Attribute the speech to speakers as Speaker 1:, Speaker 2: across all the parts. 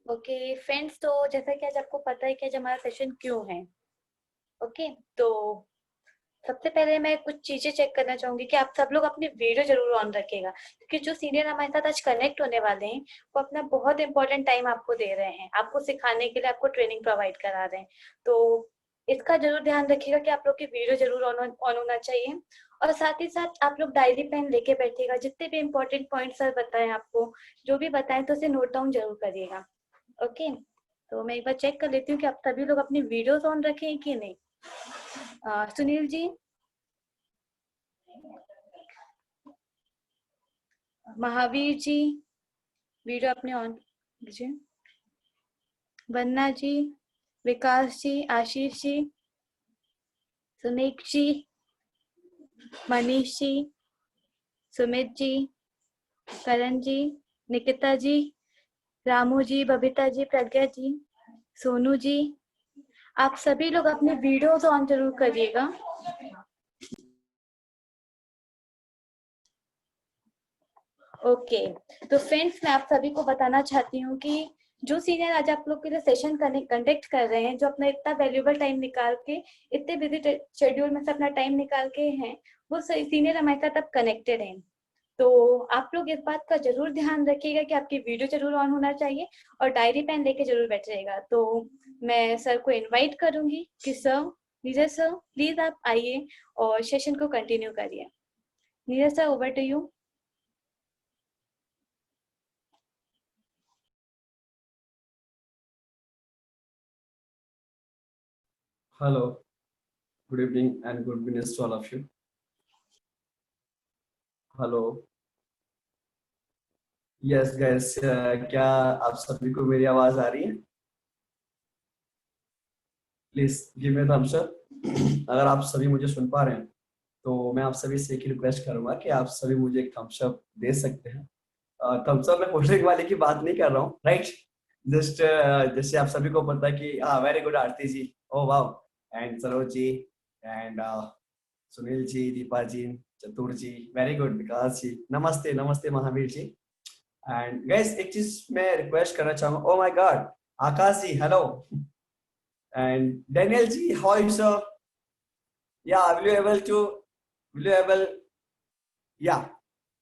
Speaker 1: Okay friends, तो जैसा कि आज आपको पता है कि आज हमारा सेशन क्यों है। ओके, तो सबसे पहले मैं कुछ चीजें चेक करना चाहूंगी कि आप सब लोग अपनी वीडियो जरूर ऑन रखिएगा, क्योंकि जो सीनियर हमारे साथ आज कनेक्ट होने वाले हैं वो अपना बहुत इंपॉर्टेंट टाइम आपको दे रहे हैं, आपको सिखाने के लिए, आपको ट्रेनिंग प्रोवाइड करा रहे हैं। तो इसका जरूर ध्यान रखिएगा कि आप लोग की वीडियो जरूर ऑन होना चाहिए। और साथ ही साथ आप लोग डायरी पेन लेके बैठिएगा, जितने भी इंपॉर्टेंट पॉइंट सर बताएं आपको, जो भी बताएं तो उसे नोट डाउन जरूर करिएगा। ओके, तो मैं एक बार चेक कर लेती हूँ कि आप सभी लोग अपनी वीडियोस ऑन रखे हैं कि नहीं। सुनील जी, महावीर जी, वीडियो अपने ऑन कीजिए। वन्ना जी, विकास जी, आशीष जी, सुनीक जी, मनीष जी, सुमित जी, करण जी, निकिता जी, रामू जी, बबीता जी, प्रज्ञा जी, सोनू जी, आप सभी लोग अपने वीडियोस ऑन जरूर करिएगा। ओके, तो फ्रेंड्स मैं आप सभी को बताना चाहती हूँ कि जो सीनियर आज आप लोग के लिए सेशन कंडक्ट कर रहे हैं, जो अपना इतना वैल्यूएबल टाइम निकाल के, इतने बिजी शेड्यूल में से अपना टाइम निकाल के हैं, वो सीनियर हमारे साथ अब कनेक्टेड हैं। तो आप लोग इस बात का जरूर ध्यान रखिएगा कि आपकी वीडियो जरूर ऑन होना चाहिए और डायरी पेन लेके जरूर बैठिएगा। तो मैं सर को इनवाइट करूंगी कि सर, नीरज सर प्लीज आप आइए और सेशन को कंटिन्यू करिए। Neeraj sir, over to you.
Speaker 2: Hello, good evening and good business to all of you. Hello, yes guys, क्या आप सभी को मेरी आवाज आ रही है? Please give me thumbs up अगर आप सभी मुझे सुन पा रहे हैं। तो मैं आप सभी से एक ही रिक्वेस्ट करूंगा कि आप सभी मुझे एक थम्स अप दे सकते हैं। थम्स अप मैं होल्डिंग वाले की बात नहीं कर रहा हूँ, राइट? जस्ट जैसे आप सभी को पता है कि हाँ, very good Aarti ji, oh wow, and Saroj ji, and Sunil ji, Deepa ji, Chatur ji, very good, विकास जी, नमस्ते नमस्ते महावीर जी। एंड गाइस एक चीज मैं रिक्वेस्ट करना चाहूंगा, oh my god, Akash ji hello, and Daniel ji how is sir, yeah will you able, yeah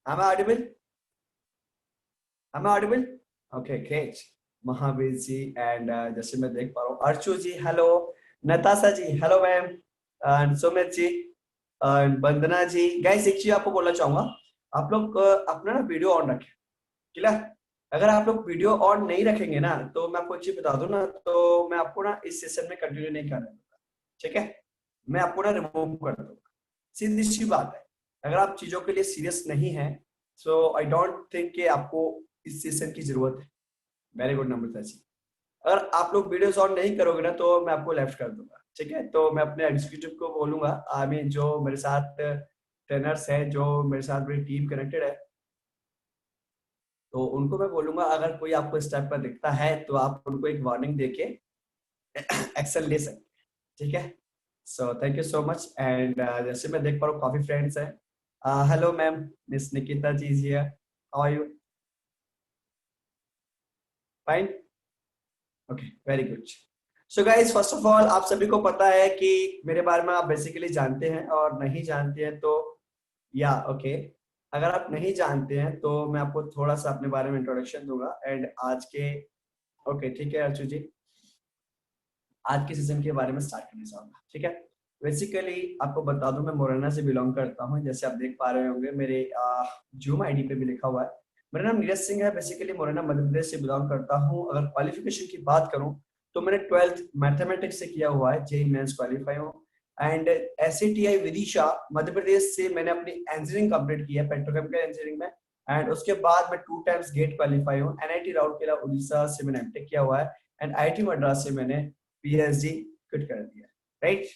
Speaker 2: am I audible, am I audible? Okay, great. Mahavir ji, and जैसे मैं देख पा रहा हूँ Archu ji hello, Natasha ji hello ma'am, and Sumit ji, Vandana ji. Guys एक चीज आपको बोलना चाहूंगा, आप लोग अपना ना वीडियो ऑन रखें, क्लियर? अगर आप लोग वीडियो ऑन नहीं रखेंगे ना, तो मैं आपको एक चीज बता दूं ना, तो मैं आपको ना इस सेशन में कंटिन्यू नहीं करने दूंगा, ठीक है? मैं आपको ना रिमूव कर दूंगा, सीधी सी बात है। अगर आप चीजों के लिए सीरियस नहीं है, सो आई डोंट थिंक कि आपको इस सेशन की जरूरत है। वेरी गुड नंबर जी। अगर आप लोग वीडियोस ऑन नहीं करोगे ना, तो मैं आपको लेफ्ट कर दूंगा, ठीक है? तो मैं अपने एग्जीक्यूटिव को बोलूंगा, आई मीन जो मेरे साथ ट्रेनर्स हैं, जो मेरे साथ मेरी टीम कनेक्टेड है, तो उनको मैं बोलूंगा अगर कोई आपको इस टाइप का दिखता है तो आप उनको एक वार्निंग देके एक्शन ले सकते हैं, ठीक है? So thank you so much. And जैसे मैं देख पा रहा हूँ काफी फ्रेंड्स हैं। Hello ma'am, miss Nikita ji is here, how are you? Fine, okay, very good. So guys first of all आप सभी को पता है कि मेरे बारे में आप बेसिकली जानते हैं, और नहीं जानते हैं तो या ओके, अगर आप नहीं जानते हैं तो मैं आपको थोड़ा सा अपने बारे में इंट्रोडक्शन दूंगा। एंड आज के, ओके ठीक है अर्चू जी, आज के सीजन के बारे में स्टार्ट करना चाहूंगा, ठीक है? बेसिकली आपको बता दूं, मैं मोरेना से बिलोंग करता हूं, जैसे आप देख पा रहे होंगे मेरे जूम आईडी पे भी लिखा हुआ है। मेरा नाम नीरज सिंह है, बेसिकली मोरेना मध्य प्रदेश से बिलोंग करता हूं। अगर क्वालिफिकेशन की बात करूं तो मैंने 12th मैथमेटिक्स से किया हुआ है, जेई मेंस क्वालिफाई हूं। एंड एससीटीआई विदिशा मध्य प्रदेश से मैंने अपनी इंजीनियरिंग कंप्लीट की है, पेट्रोकेमिकल इंजीनियरिंग में। एंड उसके बाद मैं 2 टाइम्स गेट क्वालिफाई हूँ। एनआईटी राउरकेला उड़ीसा से मैंने एमटेक किया हुआ है, एंड आईआईटी मद्रास से मैंने पीएचडी क्विट कर दिया, राइट?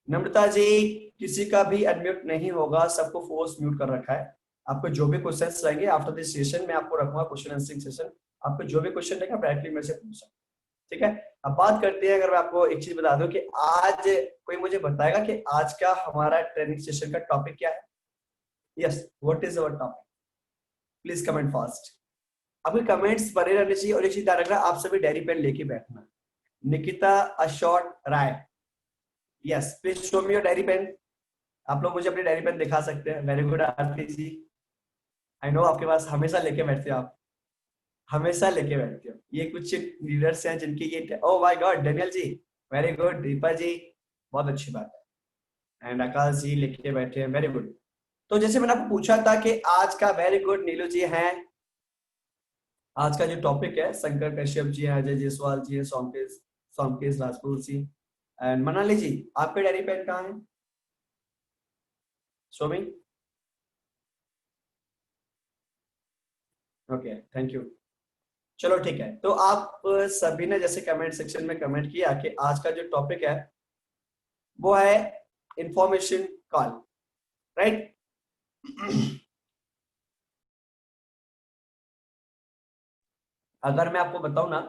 Speaker 2: नम्रता जी, किसी का भी अनम्यूट नहीं होगा, सबको फोर्स म्यूट कर रखा है। आपको जो भी क्वेश्चंस रहेंगे आफ्टर दिस सेशन में आपको रखूंगा क्वेश्चन आंसरिंग सेशन, आपको जो भी क्वेश्चन रहेगा डायरेक्टली मेरे से पूछ सकते हैं, ठीक है? अब बात करते हैं, अगर मैं आपको एक चीज बता दूं कि आज कोई मुझे बताएगा कि आज का हमारा ट्रेनिंग सेशन का टॉपिक क्या है? Yes, what is our topic? Please comment fast. आपके कमेंट्स बने रहने चाहिए और एक चीज ध्यान रखना, आप सभी डायरी पेन लेके बैठना। निकिता अशोट Rai, yes please show me your diary pen. आप लोग मुझे अपनी डायरी पेन दिखा सकते हैं। Very good Aarti ji, I know आपके पास हमेशा लेके बैठते हो आप, हमेशा लेके बैठते हो। ये कुछ लीडर्स हैं जिनकी ये, oh my god Daniel ji, very good. Deepa ji, बहुत अच्छी बात है। एंड आकाश जी लेके बैठे हैं, वेरी गुड। तो जैसे मैंने आपको पूछा था कि आज का, वेरी गुड नीलू जी हैं, आज का जो टॉपिक है, शंकर कश्यप जी हैं, अजय जायसवाल जी हैं, सोमकेश सोमकेश राजपूत जी एंड मनाली जी। आपके डायरी पेन कहाँ है? Show me. Okay thank you. चलो ठीक है, तो आप सभी ने जैसे कमेंट सेक्शन में कमेंट किया कि आज का जो टॉपिक है वो है इंफॉर्मेशन कॉल, राइट। अगर मैं आपको बताऊं ना,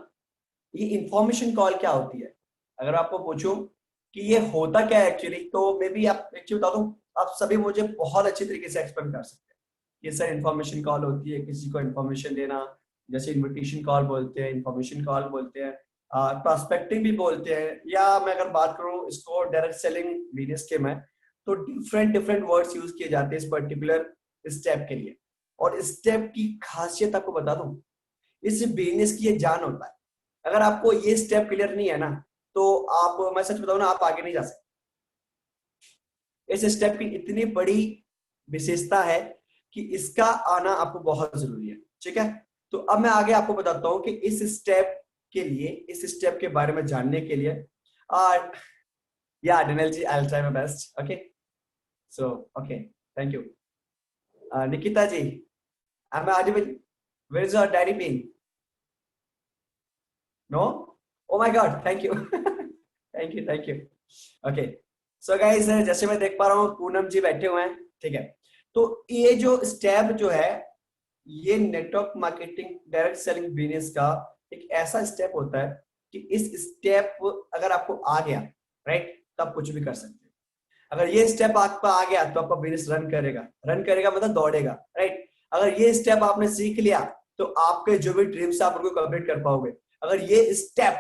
Speaker 2: ये इंफॉर्मेशन कॉल क्या होती है, अगर आपको पूछूं कि ये होता क्या है एक्चुअली, तो मे बी आप एक्चुअली बता दूं, आप सभी मुझे बहुत अच्छी तरीके से एक्सप्लेन कर सकते हैं। ये सर इन्फॉर्मेशन कॉल होती है किसी को इन्फॉर्मेशन देना, जैसे इन्विटेशन कॉल बोलते हैं, इन्फॉर्मेशन कॉल बोलते हैं, प्रोस्पेक्टिंग भी बोलते हैं, या मैं अगर बात करूं इसको डायरेक्ट सेलिंग बिजनेस के में, तो डिफरेंट डिफरेंट वर्ड्स यूज किए जाते हैं इस पर्टिकुलर स्टेप के लिए। और स्टेप की खासियत आपको बता दूं, इस बिजनेस की ये जान होता है। अगर आपको ये स्टेप क्लियर नहीं है ना, तो आप, मैं सच बताऊं ना, आप आगे नहीं जा सकते। इस स्टेप की इतनी बड़ी विशेषता है कि इसका आना आपको बहुत जरूरी है, ठीक है। तो अब मैं आगे आपको बताता हूं कि इस स्टेप के लिए, इस स्टेप के बारे में जानने के लिए, yeah Daniel ji, I will try my best. Okay, so okay, thank you. Nikita ji, I am audible? Where is your diary pen? No? Oh my god, thank you. Thank you, thank you. Okay, so guys, जैसे मैं देख पा रहा हूँ पूनम जी बैठे हुए हैं, ठीक है। तो ये जो स्टेप जो है, ये network marketing direct selling business का एक ऐसा स्टेप होता है कि इस स्टेप अगर आपको आ गया, राइट, तो आप कुछ भी कर सकते हैं। अगर ये स्टेप आपका आ गया तो आपका बिजनेस रन करेगा। रन करेगा मतलब दौड़ेगा, राइट। अगर ये स्टेप आपने सीख लिया तो आपके जो भी ड्रीम्स आप उनको कंप्लीट कर पाओगे। अगर ये स्टेप,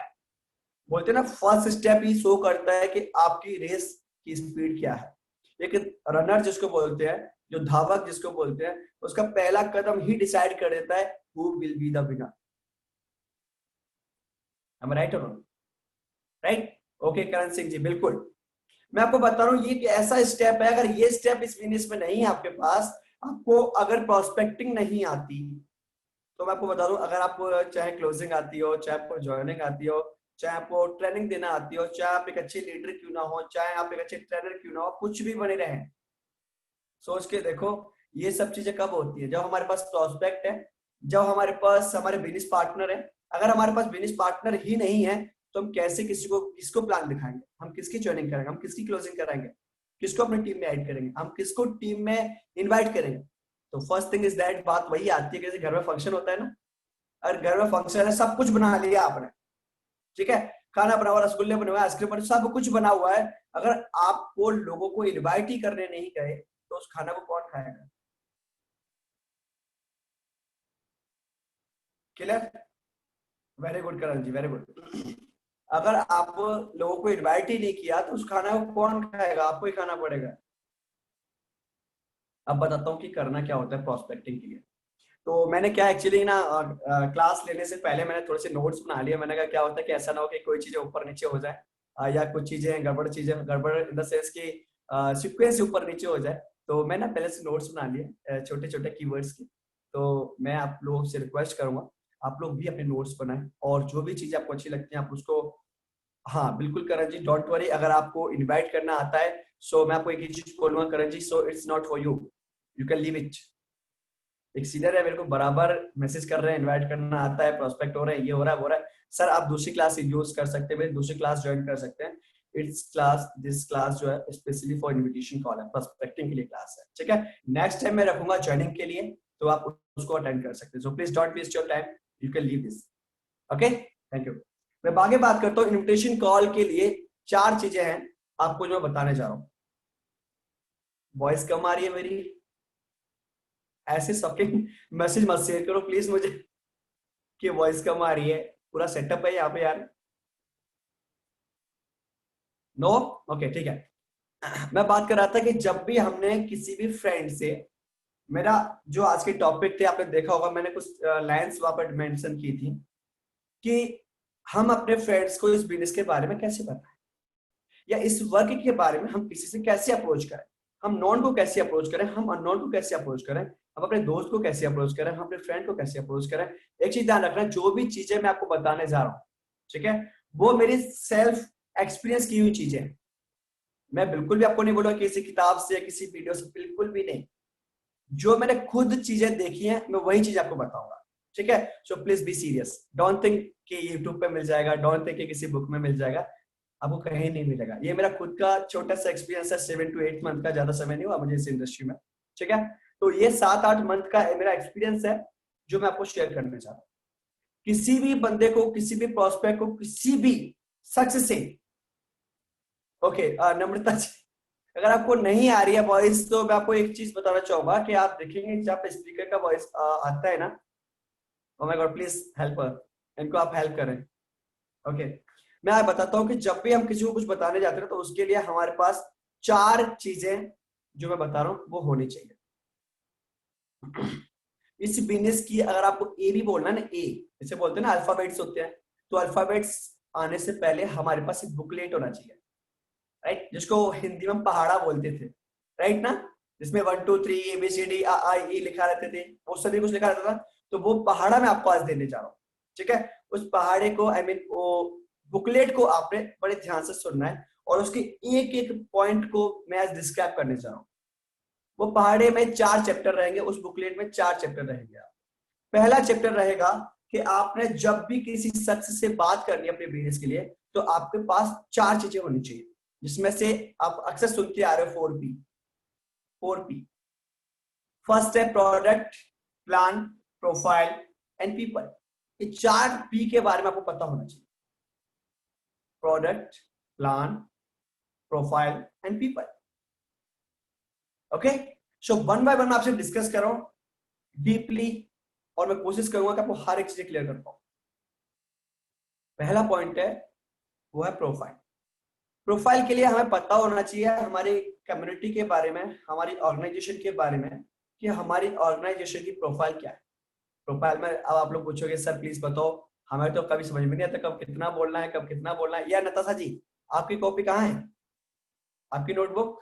Speaker 2: बोलते हैं ना, फर्स्ट स्टेप ही शो करता है कि आपकी रेस की स्पीड क्या है। लेकिन रनर जिसको बोलते हैं, जो धावक जिसको बोलते हैं, उसका पहला कदम ही डिसाइड कर देता है who will be the winner. हम राइट और राइट? ओके करण सिंह जी, बिल्कुल। मैं आपको बता रहा हूँ ये एक ऐसा स्टेप है, अगर ये स्टेप इस बिजनेस में नहीं है आपके पास, आपको अगर प्रोस्पेक्टिंग नहीं आती, तो मैं आपको बता दूं, अगर आपको चाहे क्लोजिंग आती हो, चाहे आपको ज्वाइनिंग आती हो, चाहे आपको ट्रेनिंग देना आती हो, चाहे आप एक अच्छे लीडर क्यों ना हो, चाहे आप एक अच्छे ट्रेनर क्यों ना हो, कुछ भी बने रहे, सोच के देखो, ये सब चीजें कब होती है? जब हमारे पास प्रोस्पेक्ट है, जब हमारे पास हमारे बिजनेस पार्टनर है। अगर हमारे पास बिजनेस पार्टनर ही नहीं है, तो हम कैसे किसी को, किसको प्लान दिखाएंगे? हम किसकी ज्वाइनिंग करेंगे? हम किसकी क्लोजिंग कराएंगे? किसको अपनी टीम में ऐड करेंगे? हम किसको टीम में इनवाइट करेंगे? तो फर्स्ट थिंग इज दैट, बात वही आती है, जैसे घर में फंक्शन होता है ना, और घर में फंक्शन है, सब कुछ बना लिया आपने, ठीक है, खाना बना हुआ, रसगुल्ले बने हुए, आइसक्रीम बने, सब कुछ बना हुआ है, अगर आपको लोगों को इनवाइट ही करने नहीं गए, तो उस खाना को कौन खाएगा? क्लियर? वेरी गुड करण जी, वेरी गुड। अगर आप लोगों को इनवाइट ही नहीं किया, तो उस खाना को कौन खाएगा? आपको ही खाना पड़ेगा। अब बताता हूँ कि करना क्या होता है प्रोस्पेक्टिंग के लिए। तो मैंने क्या एक्चुअली ना, क्लास लेने से पहले मैंने थोड़े से नोट्स बना लिए। मैंने कहा क्या होता है कि ऐसा ना हो कि कोई चीजें ऊपर नीचे हो जाए, या कुछ चीजें गड़बड़, चीजें गड़बड़ इन द सेंस की सीक्वेंस ऊपर नीचे हो जाए। तो मैं ना पहले से नोट्स बना लिए छोटे छोटे कीवर्ड्स के। तो मैं आप लोगों से रिक्वेस्ट करूंगा, आप लोग भी अपने नोट्स बनाएं, और जो भी चीजें आपको अच्छी लगती हैं आप उसको, हाँ बिल्कुल करण जी, डोंट वरी। अगर आपको इनवाइट करना आता है, सो मैं आपको एक ही चीज बोलूंगा Karan ji, so it's not for you, you can leave it. एक सीनियर है, मेरे को बराबर मैसेज कर रहे हैं, इनवाइट करना आता है, प्रोस्पेक्ट हो रहा है, ये हो रहा है, वो हो रहा है, सर आप दूसरी क्लास यूज कर सकते हैं, दूसरी क्लास ज्वाइन कर सकते हैं। इट्स क्लास, दिस क्लास जो है स्पेशली फॉर इनविटेशन कॉल है, प्रोस्पेक्टिंग के लिए क्लास है, ठीक है। नेक्स्ट टाइम मैं रखूंगा ज्वाइनिंग के लिए, तो आप उसको अटेंड कर सकते हैं। So please don't waste your time, you can leave this. Okay, thank you. मैं आगे बात करता हूँ। इनविटेशन कॉल के लिए चार चीजें हैं आपको जो मैं बताने जा रहा हूँ। वॉइस कम आ रही है मेरी? ऐसे शॉकिंग मैसेज मत शेयर करो प्लीज मुझे। कि वॉइस कम आ रही है, पूरा सेटअप है यहाँ पे यार। नो, ओके ठीक है। मैं बात कर रहा था कि जब भी हमने किसी भी फ्रेंड से, मेरा जो आज के टॉपिक थे आपने देखा होगा, मैंने कुछ लाइंस वहां पर मेंशन की थी कि हम अपने फ्रेंड्स को इस बिजनेस के बारे में कैसे बताएं, या इस वर्क के बारे में हम किसी से कैसे अप्रोच करें, हम नॉन को कैसे अप्रोच करें, हम अननोन को कैसे अप्रोच करें, हम अपने दोस्त को कैसे अप्रोच करें, हम अपने फ्रेंड को कैसे अप्रोच करें। एक चीज ध्यान रखना, जो भी चीजें मैं आपको बताने जा रहा हूँ, ठीक है, वो मेरी सेल्फ एक्सपीरियंस की हुई चीजें हैं। मैं बिल्कुल भी आपको नहीं बोलूंगा किसी किताब से या किसी वीडियो से, बिल्कुल भी नहीं। जो मैंने खुद चीजें देखी हैं मैं वही चीज आपको बताऊंगा, ठीक है। So please be serious, don't think कि यूट्यूब पे मिल जाएगा, डोंट थिंक कि किसी बुक में मिल जाएगा, आपको कहीं नहीं मिलेगा। ये मेरा खुद का छोटा सा एक्सपीरियंस है, 7 to 8 मंथ का, ज्यादा समय नहीं हुआ मुझे इस इंडस्ट्री में, ठीक है। तो ये 7-8 मंथ का मेरा एक्सपीरियंस है जो मैं आपको शेयर करने चाह रहा हूँ। किसी भी बंदे को, किसी भी प्रोस्पेक्ट को, किसी भी शख्स से, ओके नम्रता जी, अगर आपको नहीं आ रही है वॉइस तो मैं आपको एक चीज बताना चाहूंगा कि आप देखेंगे जब स्पीकर का वॉइस आता है ना, ओ माय गॉड प्लीज हेल्प, इनको आप हेल्प करें, ओके। मैं आप बताता हूँ कि जब भी हम किसी को कुछ बताने जाते हैं तो उसके लिए हमारे पास 4 चीजें जो मैं बता रहा हूँ वो होनी चाहिए। इस बिजनेस की अगर आपको ए भी बोलना है ना, ए जैसे बोलते हैं ना अल्फाबेट्स होते हैं, तो अल्फाबेट्स आने से पहले हमारे पास एक बुकलेट होना चाहिए, राइट, जिसको हिंदी में पहाड़ा बोलते थे, राइट ना, जिसमें 1 2 3 ABCD I लिखा रहते थे, वो सभी कुछ लिखा रहता था। तो वो पहाड़ा मैं आपको आज देने जा रहा हूँ, ठीक है। उस पहाड़े को, आई मीन वो बुकलेट को आपने बड़े ध्यान से सुनना है, और उसके एक एक पॉइंट को मैं आज डिस्क्राइब करने जा रहा हूँ। वो पहाड़े में 4 चैप्टर रहेंगे, उस बुकलेट में 4 चैप्टर रहेंगे। पहला चैप्टर रहेगा कि आपने जब भी किसी शख्स से बात करनी है अपने बिजनेस के लिए, तो आपके पास 4 चीजें होनी चाहिए, जिसमें से आप अक्सर सुनते आ रहे हो 4P। 4P, फर्स्ट है product, plan, profile and people. ये 4P के बारे में आपको पता होना चाहिए, product, plan, profile and people, okay. So one by one मैं आपसे डिस्कस कर रहा हूं डीपली, और मैं कोशिश करूंगा कि आपको हर एक चीज क्लियर कर पाऊं। पहला पॉइंट है वो है प्रोफाइल। प्रोफाइल के लिए हमें पता होना चाहिए हमारी कम्युनिटी के बारे में, हमारी ऑर्गेनाइजेशन के बारे में, कि हमारी ऑर्गेनाइजेशन की प्रोफाइल क्या है। प्रोफाइल में अब आप लोग पूछोगे सर प्लीज बताओ, हमें तो कभी समझ में नहीं आता कब कितना बोलना है, कब कितना बोलना है। या नताशा जी, आपकी कॉपी कहाँ है, आपकी नोटबुक?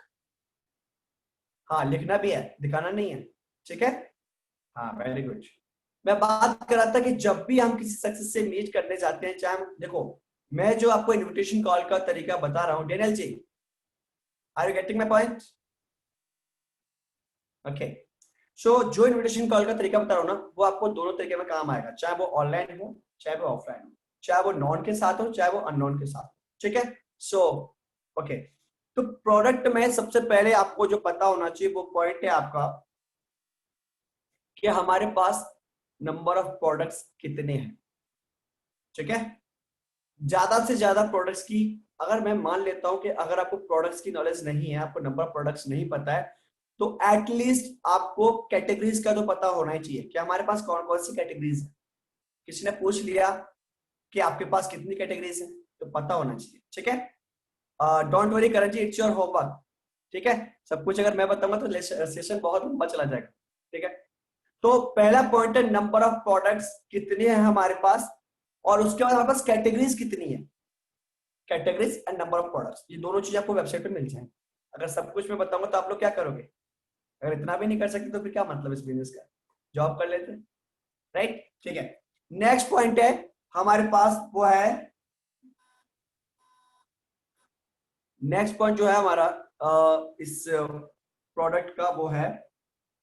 Speaker 2: हाँ लिखना भी है, दिखाना नहीं है, ठीक है। हाँ वेरी गुड। मैं बात कर रहा था कि जब भी हम किसी शख्स से मीट करने जाते हैं, चाहे हम देखो, मैं जो आपको इनविटेशन कॉल का तरीका बता रहा हूँ, Daniel ji are you getting my point? Okay. So जो इनविटेशन कॉल का तरीका बता रहा हूँ ना, वो आपको दोनों तरीके में काम आएगा, चाहे वो ऑनलाइन हो चाहे वो ऑफलाइन हो, चाहे वो नॉन के साथ हो चाहे वो अननोन के साथ, ठीक है। सो ओके, तो प्रोडक्ट में सबसे पहले आपको जो पता होना चाहिए वो पॉइंट है आपका कि हमारे पास नंबर ऑफ प्रोडक्ट्स कितने हैं, ठीक है। ज्यादा से ज्यादा प्रोडक्ट्स की, अगर मैं मान लेता हूं कि अगर आपको प्रोडक्ट्स की नॉलेज नहीं है, आपको नंबर ऑफ प्रोडक्ट्स नहीं पता है, तो एटलीस्ट आपको कैटेगरीज का तो पता होना ही चाहिए कि हमारे पास कौन कौन सी कैटेगरीज है। किसी ने पूछ लिया कि आपके पास कितनी कैटेगरीज है, तो पता होना चाहिए, ठीक है। Don't worry Karan ji, it's your homework, ठीक है। सब कुछ अगर मैं बताऊंगा तो सेशन बहुत लंबा चला जाएगा, ठीक है। तो पहला पॉइंट है नंबर ऑफ प्रोडक्ट्स कितने हैं हमारे पास, और उसके बाद हमारे पास कैटेगरीज कितनी है। Categories and number of products, ये दोनों चीज आपको वेबसाइट पे मिल जाएंगे। अगर सब कुछ मैं बताऊंगा तो आप लोग क्या करोगे? अगर इतना भी नहीं कर सकते तो फिर क्या मतलब इस बिजनेस का, जॉब कर लेते, राइट, ठीक है। नेक्स्ट पॉइंट है हमारे पास वो है, नेक्स्ट पॉइंट जो है हमारा इस प्रोडक्ट का वो है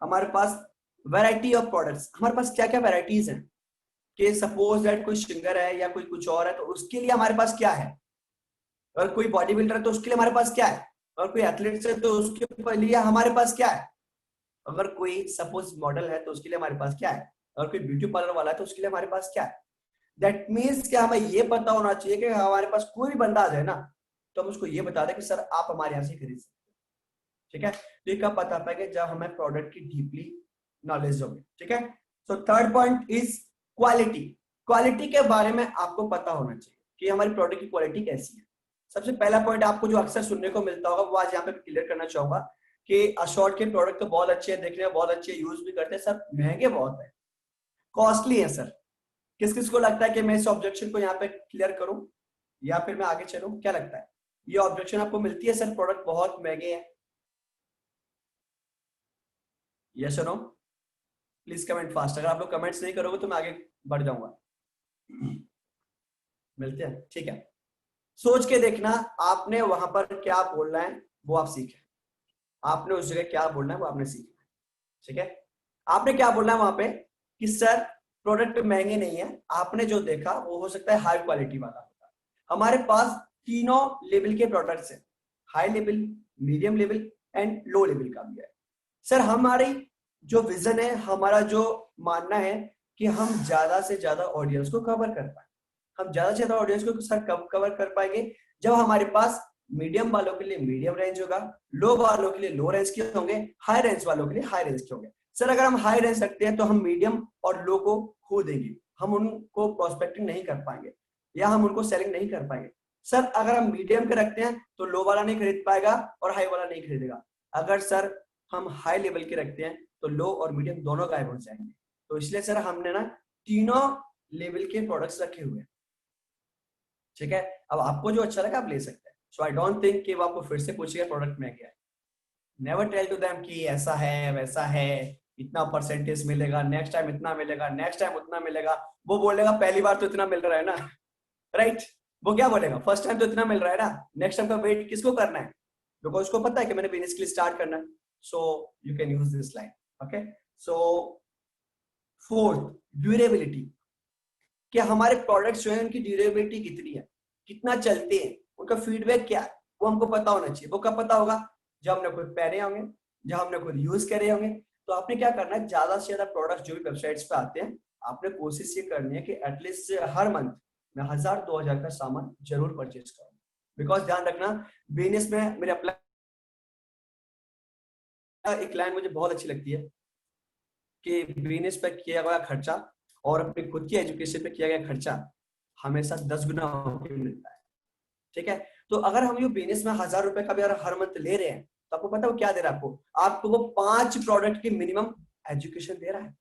Speaker 2: हमारे पास वैरायटी ऑफ प्रोडक्ट्स। हमारे पास क्या क्या वैरायटीज हैं, कि सपोज दैट कोई सिंगर है या कोई कुछ और है तो उसके लिए हमारे पास क्या है, अगर कोई बॉडी बिल्डर है तो उसके लिए हमारे पास क्या है, अगर कोई एथलीट है तो उसके लिए हमारे पास क्या है, अगर कोई सपोज मॉडल है तो उसके लिए हमारे पास क्या है, अगर कोई ब्यूटी पार्लर वाला है तो उसके लिए हमारे पास क्या है। दैट मीन्स क्या हमें ये पता होना चाहिए कि हमारे पास कोई भी बंदा आ जाए ना, तो हम उसको ये बता दें कि सर आप हमारे यहाँ से खरीद सकते हैं, ठीक है। तो ये कब पता पाएगा, जब हमें प्रोडक्ट की डीपली नॉलेज होगी, ठीक है। So third point is quality. Quality के बारे में आपको पता होना चाहिए कि हमारी प्रोडक्ट की क्वालिटी कैसी है। सबसे पहला पॉइंट आपको जो अक्सर सुनने को मिलता होगा वो आज यहाँ पे क्लियर करना चाहूंगा कि अशोर्ट के प्रोडक्ट तो बहुत अच्छे हैं, देखने में बहुत अच्छे, यूज भी करते हैं सर, महंगे बहुत है, कॉस्टली है सर। किस किस को लगता है कि मैं इस ऑब्जेक्शन को यहाँ पे क्लियर करूं या फिर मैं आगे चलूं? क्या लगता है, ये ऑब्जेक्शन आपको मिलती है सर प्रोडक्ट बहुत महंगे हैं? यस और नो? Please comment fast. अगर आप लोग कमेंट्स नहीं करोगे तो मैं आगे बढ़ जाऊंगा। मिलते हैं, ठीक है। सोच के देखना आपने वहां पर क्या बोलना है वो आप सीखें। आपने उस जगह क्या बोलना है वो आपने सीखना है, ठीक है। आपने क्या बोलना है वहां पे कि सर प्रोडक्ट महंगे नहीं है, आपने जो देखा वो हो सकता है हाई क्वालिटी वाला होगा। हमारे पास तीनों लेवल के प्रोडक्ट्स हैं, high level, medium level and low level का भी है। सर हमारी जो विजन है, हमारा जो मानना है कि हम ज्यादा से ज्यादा ऑडियंस को कवर कर पाए। हम ज्यादा से ज्यादा ऑडियंस को सर कब कवर कर पाएंगे? जब हमारे पास मीडियम वालों के लिए मीडियम रेंज होगा, लो वालों के लिए लो रेंज के होंगे, हाई रेंज वालों के लिए हाई रेंज के होंगे। सर अगर हम हाई रेंज रखते हैं तो हम मीडियम और लो को खो देंगे, हम उनको प्रोस्पेक्टिंग नहीं कर पाएंगे या हम उनको सेलिंग नहीं कर पाएंगे। सर अगर हम मीडियम के रखते हैं तो लो वाला नहीं खरीद पाएगा और हाई वाला नहीं खरीदेगा। अगर सर हम हाई लेवल के रखते हैं तो लो और मीडियम दोनों गायब हो जाएंगे। तो इसलिए सर हमने ना तीनों लेवल के प्रोडक्ट्स रखे हुए हैं, ठीक है। अब आपको जो अच्छा लगा आप ले सकते हैं। सो आई डोंट थिंक कि वो आपको फिर से पूछेगा प्रोडक्ट में क्या है। नेवर टेल टू देम कि ऐसा है वैसा है, इतना परसेंटेज मिलेगा, नेक्स्ट टाइम इतना मिलेगा, नेक्स्ट टाइम उतना मिलेगा। वो बोलेगा पहली बार तो इतना मिल रहा है ना, राइट? वो क्या बोलेगा, फर्स्ट टाइम तो इतना मिल रहा है ना, नेक्स्ट टाइम का वेट किसको करना है? बिकॉज उसको पता है कि मैंने बिजनेस के लिए स्टार्ट करना है। So you can use this line, okay. So fourth, durability. कि हमारे प्रोडक्ट्स जो है उनकी ड्यूरेबिलिटी कितनी है, कितना चलते हैं, उनका फीडबैक क्या है, वो हमको पता होना चाहिए। वो कब पता होगा? जब हमने खुद पहने होंगे, जब हमने खुद यूज करे होंगे। तो आपने क्या करना है, ज्यादा से ज्यादा प्रोडक्ट्स जो भी वेबसाइट्स पे आते हैं, आपने कोशिश ये करनी है कि एटलीस्ट हर मंथ मैं 1000-2000 का सामान जरूर परचेज करूँ। बिकॉज ध्यान रखना, बिजनेस में मेरे अप्लाई एक लाइन मुझे बहुत अच्छी लगती है कि बिजनेस पे किया गया खर्चा और अपनी खुद की एजुकेशन पे किया गया खर्चा हमेशा 10 गुना होकर मिलता है, ठीक है। तो अगर हम ये बिजनेस में 1000 रुपए का भी अगर हर मंथ ले रहे हैं तो आपको पता है वो क्या दे रहा है आपको? आपको वो 5 प्रोडक्ट की मिनिमम एजुकेशन दे रहा है।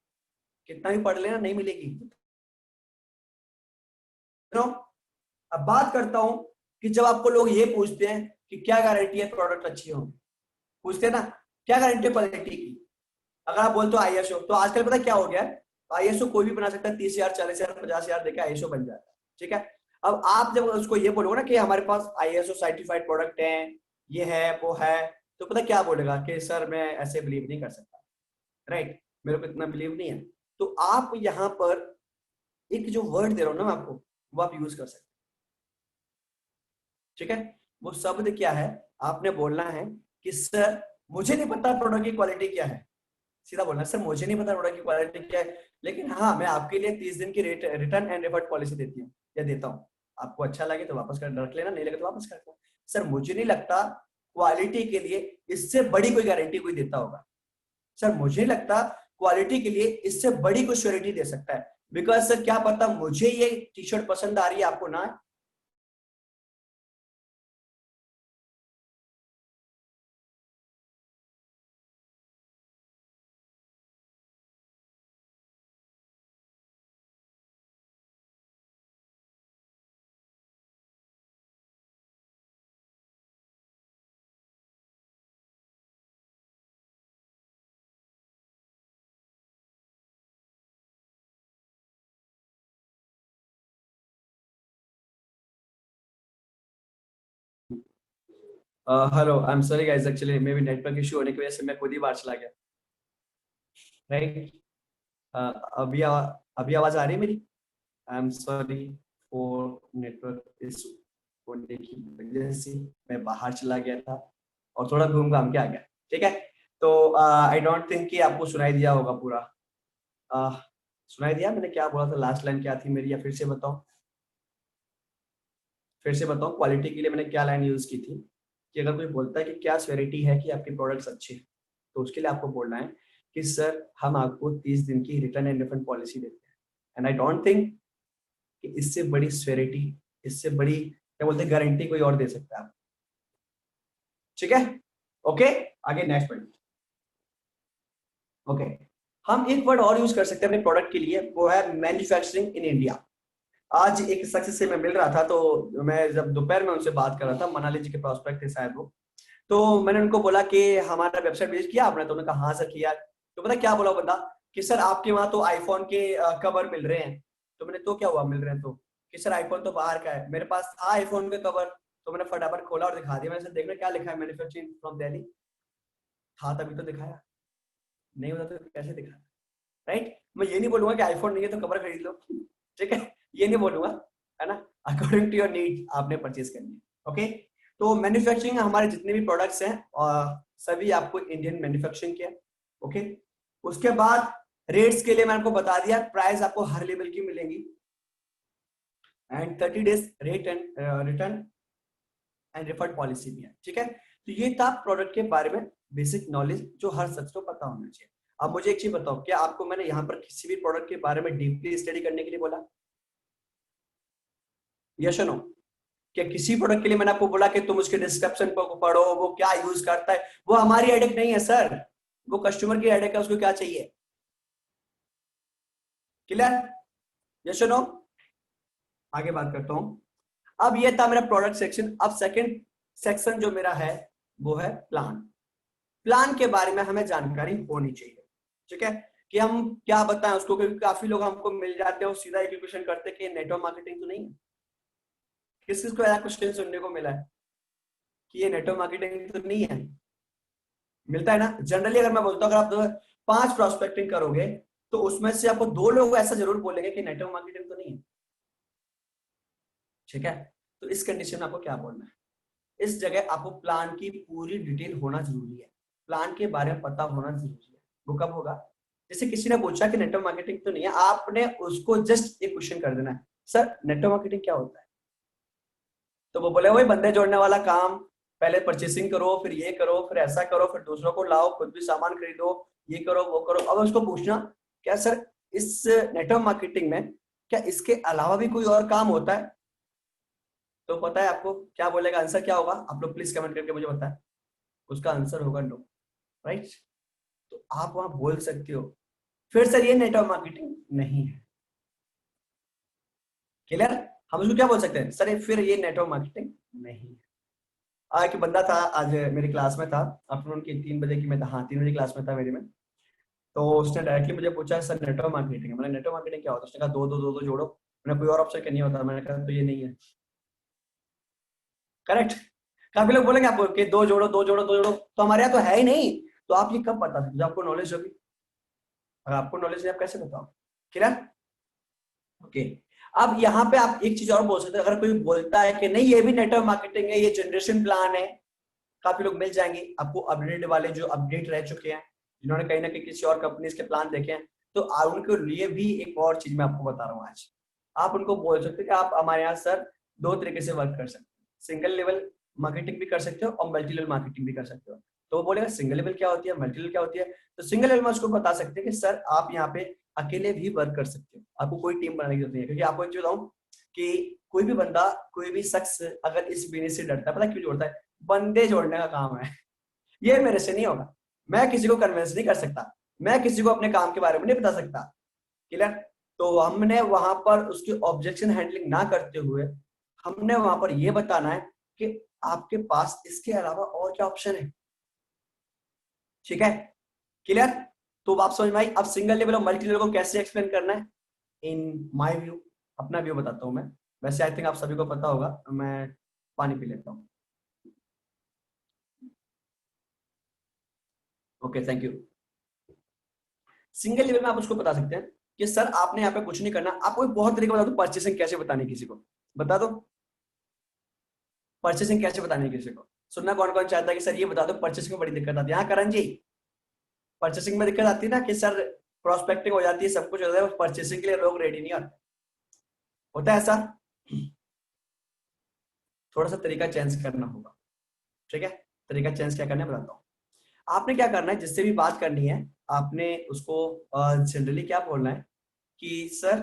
Speaker 2: कितना भी पढ़ लेना नहीं मिलेगी। तो अब बात करता हूं कि जब आपको लोग ये पूछते हैं कि क्या गारंटी है प्रोडक्ट अच्छी होगी, पूछते हैं ना क्या गारंटी है क्वालिटी की। अगर आप बोलते हो आईएसओ, तो आजकल पता क्या हो गया है, आईएसओ कोई भी बना सकता है, 30,000 40,000 50,000 देके आईएसओ बन जाता है, ठीक है। अब आप जब उसको ये बोलोगे ना कि हमारे पास आईएसओ सर्टिफाइड प्रोडक्ट है, ये है वो है, तो पता क्या बोलेगा कि सर मैं ऐसे बिलीव नहीं कर सकता, राइट, मेरे को इतना बिलीव नहीं है। तो आप यहाँ पर एक जो वर्ड दे रहा हूं ना मैं आपको, वो आप यूज कर सकते हैं, ठीक है। वो शब्द क्या है, आपने बोलना है कि सर मुझे नहीं पता प्रोडक्ट की क्वालिटी क्या है। सीधा बोलना, सर मुझे नहीं पता प्रोडक्ट की क्वालिटी क्या है, लेकिन हाँ मैं आपके लिए 30 दिन की रिटर्न एंड रिफंड पॉलिसी देती हूँ या देता हूँ। आपको अच्छा लगे तो वापस कर रख लेना, नहीं लगे तो वापस कर देना। सर मुझे नहीं लगता क्वालिटी के लिए इससे बड़ी कोई गारंटी कोई देता होगा। सर मुझे नहीं लगता क्वालिटी के लिए इससे बड़ी कोई श्योरिटी दे सकता है। बिकॉज सर क्या पता मुझे ये टी शर्ट पसंद आ रही है, आपको ना। Hello, I am sorry guys, actually may be network issue होने की वजह से मैं खुद ही बाहर चला गया, राइट। अभी अभी आवाज आ रही है मेरी? I am sorry for network issue होने की वजह से मैं बाहर चला गया था और थोड़ा घूम घाम के आ गया, ठीक है। तो आई डोंट थिंक कि आपको सुनाई दिया होगा पूरा। सुनाई दिया मैंने क्या बोला था, लास्ट लाइन क्या थी मेरी, या फिर से बताओ? फिर से बताओ क्वालिटी के लिए मैंने क्या लाइन यूज की थी कि अगर कोई बोलता है कि क्या श्योरिटी है कि आपके प्रोडक्ट्स अच्छे हैं, तो उसके लिए आपको बोलना है कि सर हम आपको 30 दिन की रिटर्न एंड रिफंड पॉलिसी देते हैं। एंड आई डोंट थिंक कि इससे बड़ी श्योरिटी, इससे बड़ी क्या बोलते हैं गारंटी कोई और दे सकता है आप। ठीक है, ओके, आगे नेक्स्ट पॉइंट। ओके, हम एक वर्ड और यूज कर सकते हैं अपने प्रोडक्ट के लिए, वो है मैन्युफैक्चरिंग इन इंडिया। आज एक शख्स से मैं मिल रहा था, तो मैं जब दोपहर में उनसे बात कर रहा था, मनाली जी के प्रोस्पेक्ट थे शायद वो, तो मैंने उनको बोला कि हमारा वेबसाइट विजिट किया आपने, तो उन्होंने कहा हाँ सर किया। तो पता क्या बोला बंदा कि सर आपके वहां तो आईफोन के कवर मिल रहे हैं। तो मैंने तो क्या हुआ मिल रहे हैं तो, कि सर आईफोन तो बाहर का है। मेरे पास था आईफोन के कवर, तो मैंने फटाफट खोला और दिखा दिया। मैंने सर देखना क्या लिखा है, मैन्युफैक्चरिंग फ्रॉम दिल्ली। था तभी तो दिखाया, नहीं होता तो कैसे दिखा, राइट। मैं ये नहीं बोलूंगा कि आईफोन नहीं है तो कवर खरीद लो, ठीक है, ये नहीं बोलूंगा, है ना। अकॉर्डिंग टू योर नीड आपने परचेज करनी है। ओके, तो मैन्युफैक्चरिंग हमारे जितने भी प्रोडक्ट्स हैं सभी आपको इंडियन मैन्युफैक्चरिंग के हैं। ओके, उसके बाद रेट्स के लिए मैं आपको बता दिया, प्राइस आपको हर लेवल की मिलेंगी and 30 days rate and return and refund policy भी है। ठीक है, तो ये था प्रोडक्ट के बारे में बेसिक नॉलेज जो हर शख्स को पता होना चाहिए। अब मुझे एक चीज बताओ, क्या आपको मैंने यहाँ पर किसी भी प्रोडक्ट के बारे में डीपली स्टडी करने के लिए बोला? यस और नो? क्या किसी प्रोडक्ट के लिए मैंने आपको बोला कि तुम उसके डिस्क्रिप्शन को पढ़ो, वो क्या यूज करता है? वो हमारी हेडेक नहीं है सर, वो कस्टमर की हेडेक है, उसको क्या चाहिए। क्लियर? यस और नो? आगे बात करता हूं। अब ये था मेरा प्रोडक्ट सेक्शन। अब सेकंड सेक्शन जो मेरा है वो है प्लान। प्लान के बारे में हमें जानकारी होनी चाहिए। ठीक है, कि हम क्या बताएं उसको, क्योंकि काफी लोग हमको मिल जाते हैं और सीधा एक क्वेश्चन करते हैं कि नेटवर्क मार्केटिंग तो नहीं है। किस किस को ऐसा क्वेश्चन सुनने को मिला है कि ये नेटवर्क मार्केटिंग तो नहीं है? मिलता है ना जनरली। अगर मैं बोलता हूँ अगर आप 5 प्रोस्पेक्टिंग करोगे तो उसमें से आपको 2 लोग ऐसा जरूर बोलेंगे कि नेटवर्क मार्केटिंग तो नहीं है। ठीक है, तो इस कंडीशन में आपको क्या बोलना है, इस जगह आपको प्लान की पूरी डिटेल होना जरूरी है, प्लान के बारे में पता होना जरूरी है। वो कब होगा? जैसे किसी ने पूछा कि नेटवर्क मार्केटिंग तो नहीं है, आपने उसको जस्ट एक क्वेश्चन कर देना है, सर नेटवर्क मार्केटिंग क्या होता है? तो वो बोले वही बंदे जोड़ने वाला काम, पहले परचेसिंग करो, फिर ये करो, फिर ऐसा करो, फिर दूसरों को लाओ, खुद भी सामान खरीदो, ये करो वो करो। अब उसको पूछना क्या सर इस नेटवर्क मार्केटिंग में क्या इसके अलावा भी कोई और काम होता है? तो पता है आपको क्या बोलेगा, आंसर क्या होगा? आप लोग प्लीज कमेंट करके मुझे बताएं। उसका आंसर होगा नो, राइट। तो आप वहां बोल सकते हो फिर सर ये नेटवर्क मार्केटिंग नहीं है। क्लियर? हम उसको क्या बोल सकते हैं, सर फिर ये नेटवर्क मार्केटिंग नहीं है। एक बंदा था आज मेरी क्लास में था, आफ्टरनून की 3 बजे की, मैं था, हाँ 3 बजे क्लास में था मेरी में। तो उसने डायरेक्टली मुझे पूछा सर नेटवर्क मार्केटिंग है? मैंने नेटवर्क मार्केटिंग क्या होता है? उसने कहा दो दो दो दो जोड़ो। मैंने कोई और ऑप्शन क्या नहीं होता? मैंने कहा तो ये नहीं है। करेक्ट। काफी लोग बोलेंगे आपको कि दो जोड़ो दो जोड़ो दो जोड़ो, तो हमारे यहाँ तो है ही नहीं। तो आप ये कब बता सकते? जब आपको नॉलेज होगी। अगर आपको नॉलेज है आप कैसे बताओ? क्लियर? ओके, अब यहाँ पे आप एक चीज और बोल सकते हैं, अगर कोई बोलता है कि नहीं ये भी नेटवर्क मार्केटिंग है, ये जनरेशन प्लान है, काफी लोग मिल जाएंगे आपको अपडेट वाले जो अपडेट रह चुके हैं, जिन्होंने कहीं ना कहीं किसी और कंपनी के प्लान देखे हैं। तो उनके लिए भी एक और चीज मैं आपको बता रहा हूँ आज। आप उनको बोल सकते हैं कि आप हमारे यहाँ सर 2 तरीके से वर्क कर सकते हैं, सिंगल लेवल मार्केटिंग भी कर सकते हो और मल्टी लेवल मार्केटिंग भी कर सकते हो। तो वो बोलेगा सिंगल लेवल क्या होती है, मल्टी लेवल क्या होती है? तो सिंगल लेवल में उसको बता सकते हैं कि सर आप यहाँ पे अकेले भी वर्क कर सकते हो, आपको कोई टीम बनाने की जरूरत नहीं है। क्योंकि आपको एक चीज बताऊं कि कोई भी बंदा, कोई भी शख्स अगर इस बिजनेस से डरता है, पता क्यों जोड़ता है? बंदे जोड़ने का काम है। ये मेरे से नहीं होगा, मैं किसी को कन्विंस नहीं कर सकता, मैं किसी को अपने काम के बारे में नहीं बता सकता। क्लियर? तो हमने वहां पर उसकी ऑब्जेक्शन हैंडलिंग ना करते हुए हमने वहां पर यह बताना है कि आपके पास इसके अलावा और क्या ऑप्शन है। ठीक है? क्लियर? तो आप समझ में आई? अब सिंगल लेवल और मल्टी लेवल को कैसे एक्सप्लेन करना है इन माय व्यू, अपना व्यू बताता हूं मैं। वैसे आई थिंक आप सभी को पता होगा, मैं पानी पी लेता हूँ। Okay, thank you. Single level में आप उसको बता सकते हैं कि सर आपने यहाँ पे कुछ नहीं करना। आपको एक बहुत तरीका बता दो परचेसिंग कैसे बतानी है किसी को, बता दो परचेसिंग कैसे बतानी है किसी को। सुनना कौन कौन चाहता है कि सर ये बता दो परचेसिंग में बड़ी दिक्कत आती है? हाँ करण जी, परचेसिंग में दिक्कत आती है ना कि सर प्रोस्पेक्टिंग हो जाती है, सब कुछ हो जाता है, परचेसिंग के लिए लोग रेडी नहीं होते। होता है ऐसा? थोड़ा सा तरीका चेंज करना होगा। ठीक है, तरीका चेंज क्या करना है बताता हूँ। आपने क्या करना है, जिससे भी बात करनी है आपने उसको जनरली क्या बोलना है कि सर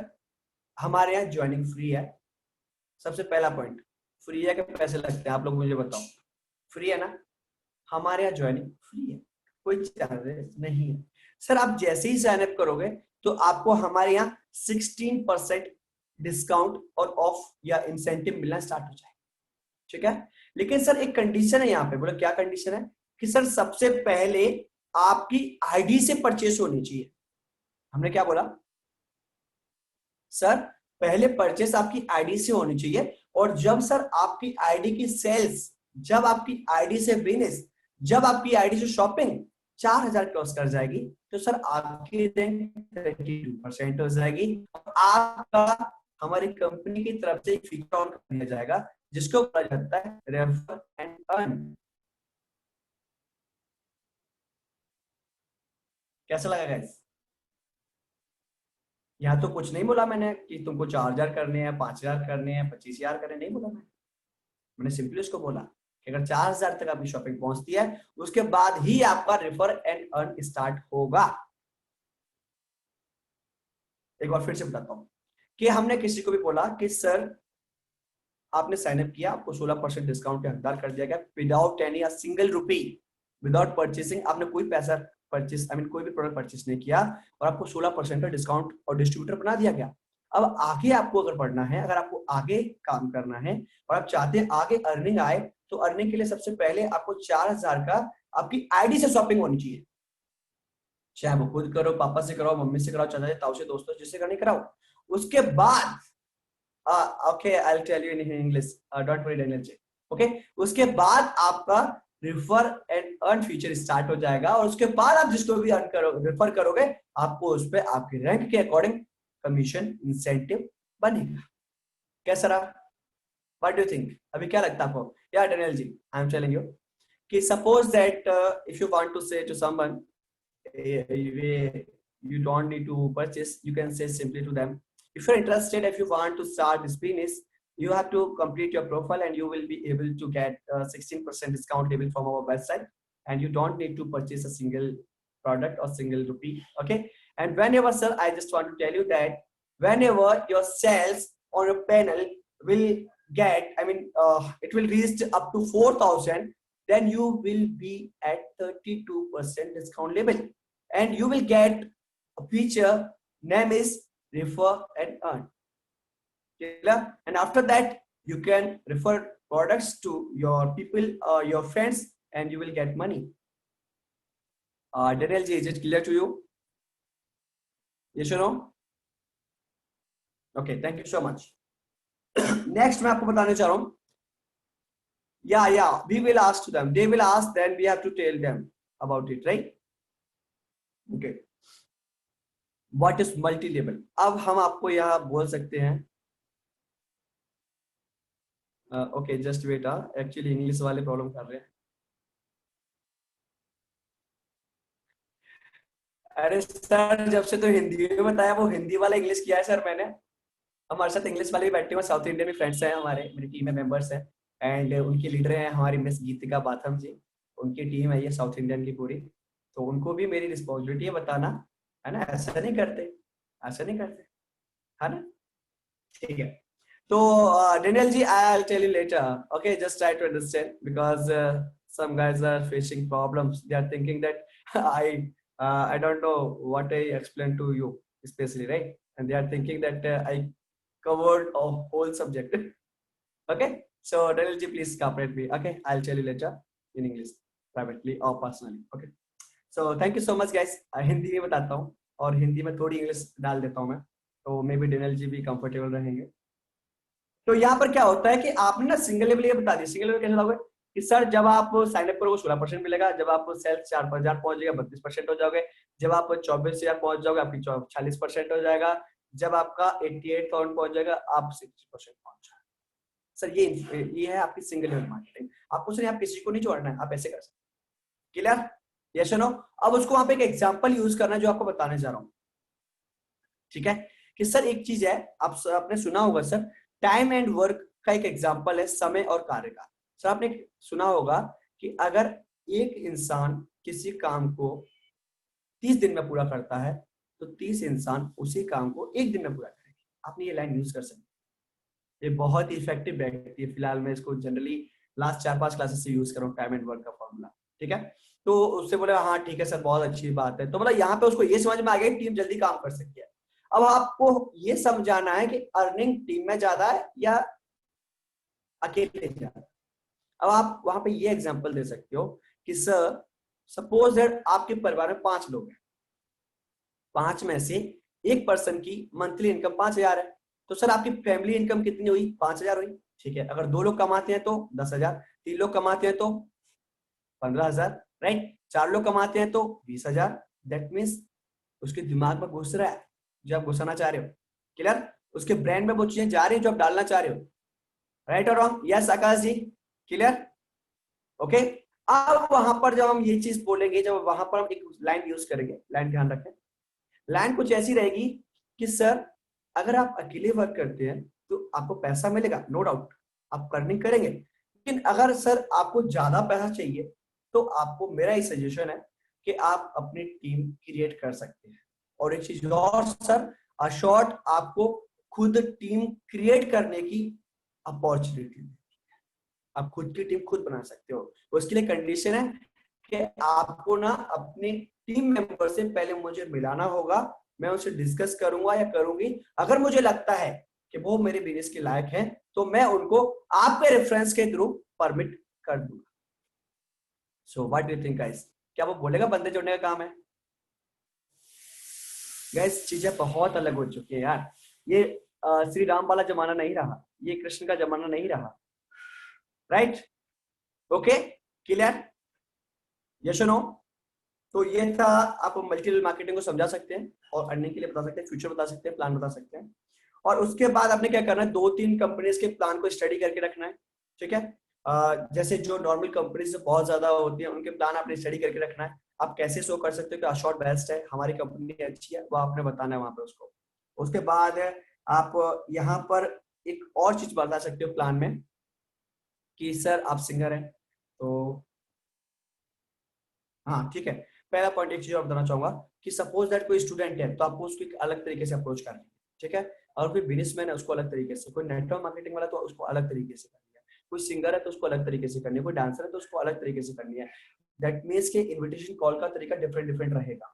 Speaker 2: हमारे यहाँ ज्वाइनिंग फ्री है। सबसे पहला पॉइंट, फ्री है कि पैसे लगते हैं, आप लोग मुझे बताओ। फ्री है ना? हमारे यहाँ ज्वाइनिंग फ्री है, कोई चार्जेस नहीं है। सर आप जैसे ही साइन अप करोगे तो आपको हमारे यहाँ 16% डिस्काउंट और ऑफ या इंसेंटिव मिलना स्टार्ट हो जाएगा। ठीक है, लेकिन सर एक कंडीशन है यहाँ पे। बोलो क्या कंडीशन है? कि सर सबसे पहले आपकी आईडी से परचेस होनी चाहिए। हमने क्या बोला सर? पहले परचेस आपकी आईडी से होनी चाहिए, और जब सर आपकी आईडी की सेल्स, जब आपकी आईडी से बिजनेस, जब आपकी आईडी से शॉपिंग 4000 क्रॉस कर जाएगी तो सर आपकी रैंक 32% हो जाएगी। आपका हमारी कंपनी की तरफ से एक फीचर ऑन कर दिया जाएगा जिसको बोला जाता है रेफर एंड अर्न। कैसा लगा गाइस? यहाँ तो कुछ नहीं बोला मैंने कि तुमको 4000 करने हैं, 5000 करने हैं, 25000 करने, नहीं बोला मैंने सिंपली उसको बोला कि अगर 4000 तक आपकी शॉपिंग पहुंचती है उसके बाद ही आपका रेफर एंड अर्न स्टार्ट होगा। एक बार फिर से बताता हूं कि हमने किसी को भी बोला कि सर आपने साइन अप किया, आपको 16% डिस्काउंट हकदार कर दिया गया without any single rupee, without purchasing. आपने कोई पैसा परचेस, आई मीन कोई भी प्रोडक्ट परचेस नहीं किया, और आपको 16% का डिस्काउंट और डिस्ट्रीब्यूटर बना दिया गया। अब आगे आपको अगर बढ़ना है, अगर आपको आगे काम करना है और आप चाहते हैं आगे अर्निंग आए, तो अर्निंग के लिए सबसे पहले आपको 4000 का आपकी आईडी से शॉपिंग होनी चाहिए। चाहे वो खुद करो, पापा से कराओ, मम्मी से कराओ, चाचा से, ताऊ से, दोस्तों जिससे करनी कराओ। उसके बाद okay, I'll tell you in English. Don't worry, Daniel ji. Okay, उसके बाद आपका refer and earn feature start हो जाएगा, और उसके बाद आप जिसको भी अर्न करो, रेफर करोगे, आपको उस पर आपके रैंक के अकॉर्डिंग कमीशन इंसेंटिव बनेगा। कैसा रहा? What do you think? अभी क्या लगता है आपको? Yeah, Daniel ji, I'm telling you कि suppose that if you want to say to someone, you don't need to purchase, you can say simply to them, if you're interested, if you want to start this business, you have to complete your profile and you will be able to get 16% discount level from our website, and you don't need to purchase a single product or single rupee. Okay, and whenever, sir, I just want to tell you that whenever your sales on a panel will get, I mean it will reach up to 4000, then you will be at 32% discount level, and you will get a feature name is refer and earn. And after that you can refer products to your people, your friends, and you will get money. Daniel ji, is it clear to you? Yes or no? Okay, thank you so much. Next मैं आपको बताने चाह रहा हूँ, yeah, we will ask to them, they will ask, then we have to tell them about it, right? Okay, what is multi level? अब हम आपको यहाँ बोल सकते हैं, okay just wait, actually English वाले प्रॉब्लम कर रहे हैं। अरे सर जब से तो हिंदी में बताया, वो हिंदी वाला इंग्लिश किया है सर मैंने। हमारे साथ इंग्लिश वाले भी बैठे हुए साउथ इंडियन भी फ्रेंड्स हैं हमारे, मेरी टीम में मेंबर्स हैं, एंड उनकी लीडर हैं हमारी मिस गीतिका बाथम जी, उनकी टीम है ये साउथ इंडियन की पूरी, तो उनको भी मेरी रिस्पॉन्सिबिलिटी है बताना, है ना? ऐसा नहीं करते, ऐसा नहीं करते, है ना? ठीक है, तो Daniel ji, I'll tell you later. Okay, just try to understand because some guys are facing problems. They are thinking that I don't know what I explained to you, especially, right? And they are thinking that I covered a whole subject. Okay, so Daniel ji, please cooperate me. Okay, I'll tell you later in English, privately or personally. Okay, so thank you so much, guys. Hindi में बताता हूँ और हिंदी में थोड़ी English डाल देता हूँ मैं, तो मे बी डेनियल जी भी कंफर्टेबल रहेंगे। तो यहाँ पर क्या होता है कि आपने ना सिंगल लेवल ये बता दिया, सिंगल लेवल कैसे लागू है कि सर जब आप साइन अप करोगे 16% मिलेगा, जब आप सेल्स 4000 पहुंच जाएगा 32% हो जाओगे, जब आप 24000 पहुंच जाओगे आपकी 40% हो जाएगा, जब आपका 88,000 पहुंच जाएगा आप 60% पहुंच जाएगा। सर ये है आपकी सिंगल लेवल मार्केटिंग। आपको सर यहाँ किसी को नहीं जोड़ना है, आप ऐसे कर सकते। क्लियर? यस और नो? अब उसको वहां पे एक एग्जाम्पल यूज करना जो आपको बताने जा रहा हूँ, ठीक है? कि सर एक चीज है, आपने सुना होगा सर, टाइम एंड वर्क का एक एग्जाम्पल है समय और कार्य का। सर आपने सुना होगा कि अगर एक इंसान किसी काम को 30 दिन में पूरा करता है तो 30 इंसान उसी काम को 1 दिन में पूरा करेंगे। आप ये लाइन यूज कर सकते हैं। ये बहुत ही इफेक्टिव बैठती है। फिलहाल मैं इसको जनरली लास्ट 4-5 क्लासेस से यूज कर रहा हूँ, टाइम एंड वर्क का फॉर्मूला। ठीक है, तो उससे बोले हाँ ठीक है सर, बहुत अच्छी बात है। तो मतलब यहाँ पे उसको ये समझ में आ गया टीम जल्दी काम कर सकती है। अब आपको ये समझाना है कि अर्निंग टीम में ज्यादा है या अकेले ज्यादा। अब आप वहां पे ये एग्जांपल दे सकते हो कि सर सपोज दैट आपके परिवार में 5 लोग हैं, 5 में से एक पर्सन की मंथली इनकम 5,000 है। तो सर आपकी फैमिली इनकम कितनी हुई? 5,000 हुई। ठीक है, अगर 2 लोग कमाते हैं तो 10,000, 3 लोग कमाते हैं तो 15,000, राइट, 4 लोग कमाते हैं तो 20,000। दैट मीन्स उसके दिमाग में घुस रहा है जो आप घुसाना चाह रहे हो। क्लियर? उसके ब्रेन में वो चीजें जा रही है जो आप डालना चाह रहे हो। राइट और रॉन्ग? यस आकाश जी, क्लियर? ओके, अब वहां पर जब हम ये चीज बोलेंगे, जब वहां पर हम एक लाइन यूज करेंगे, लाइन ध्यान रखें, लाइन कुछ ऐसी रहेगी कि सर अगर आप अकेले वर्क करते हैं तो आपको पैसा मिलेगा, नो डाउट, आप अर्निंग करेंगे। लेकिन अगर सर आपको ज्यादा पैसा चाहिए तो आपको मेरा ही सजेशन है कि आप अपनी टीम क्रिएट कर सकते हैं। और एक चीज और सर, अशॉर्ट आपको खुद टीम क्रिएट करने की अपॉर्चुनिटी, आप खुद की टीम खुद बना सकते हो। उसके लिए कंडीशन है कि आपको ना अपने टीम मेंबर से पहले मुझे मिलाना होगा, मैं उनसे डिस्कस करूंगा या करूंगी। अगर मुझे लगता है कि वो मेरे बिजनेस के लायक हैं तो मैं उनको आपके रेफरेंस के थ्रू परमिट कर दूंगा। So what do you think guys? क्या वो बोलेगा बंदे जोड़ने का काम है? गाइस चीजें बहुत अलग हो चुकी है यार। ये श्री राम वाला जमाना नहीं रहा, ये कृष्ण का जमाना नहीं रहा। राइट? Okay, clear? यस और नो? तो ये था, आप मल्टी लेवल मार्केटिंग को समझा सकते हैं और अर्निंग के लिए बता सकते हैं, फ्यूचर बता सकते हैं, प्लान बता सकते हैं। और उसके बाद आपने क्या करना है, 2-3 कंपनीज के प्लान को स्टडी करके रखना है। ठीक है, जैसे जो नॉर्मल कंपनीज बहुत ज्यादा होती है उनके प्लान आपने स्टडी करके रखना है। आप कैसे शो कर सकते हो कि अशॉर्ट बेस्ट है, हमारी कंपनी अच्छी है, वो आपने बताना है वहां पे उसको। उसके बाद आप यहाँ पर एक और चीज बता सकते हो प्लान में कि सर आप सिंगर हैं तो हाँ ठीक है, पहला पॉइंट एक चीज और बताना चाहूंगा कि सपोज दैट कोई स्टूडेंट है तो आपको उसको एक अलग तरीके से अप्रोच करनी है। ठीक है, और कोई बिजनेसमैन है उसको अलग तरीके से, कोई नेटवर्क मार्केटिंग वाला तो उसको अलग तरीके से करनी है, कोई सिंगर है तो उसको अलग तरीके से करनी है, कोई डांसर है तो उसको अलग तरीके से करनी है। दैट मीन्स के इन्विटेशन कॉल का तरीका डिफरेंट डिफरेंट रहेगा,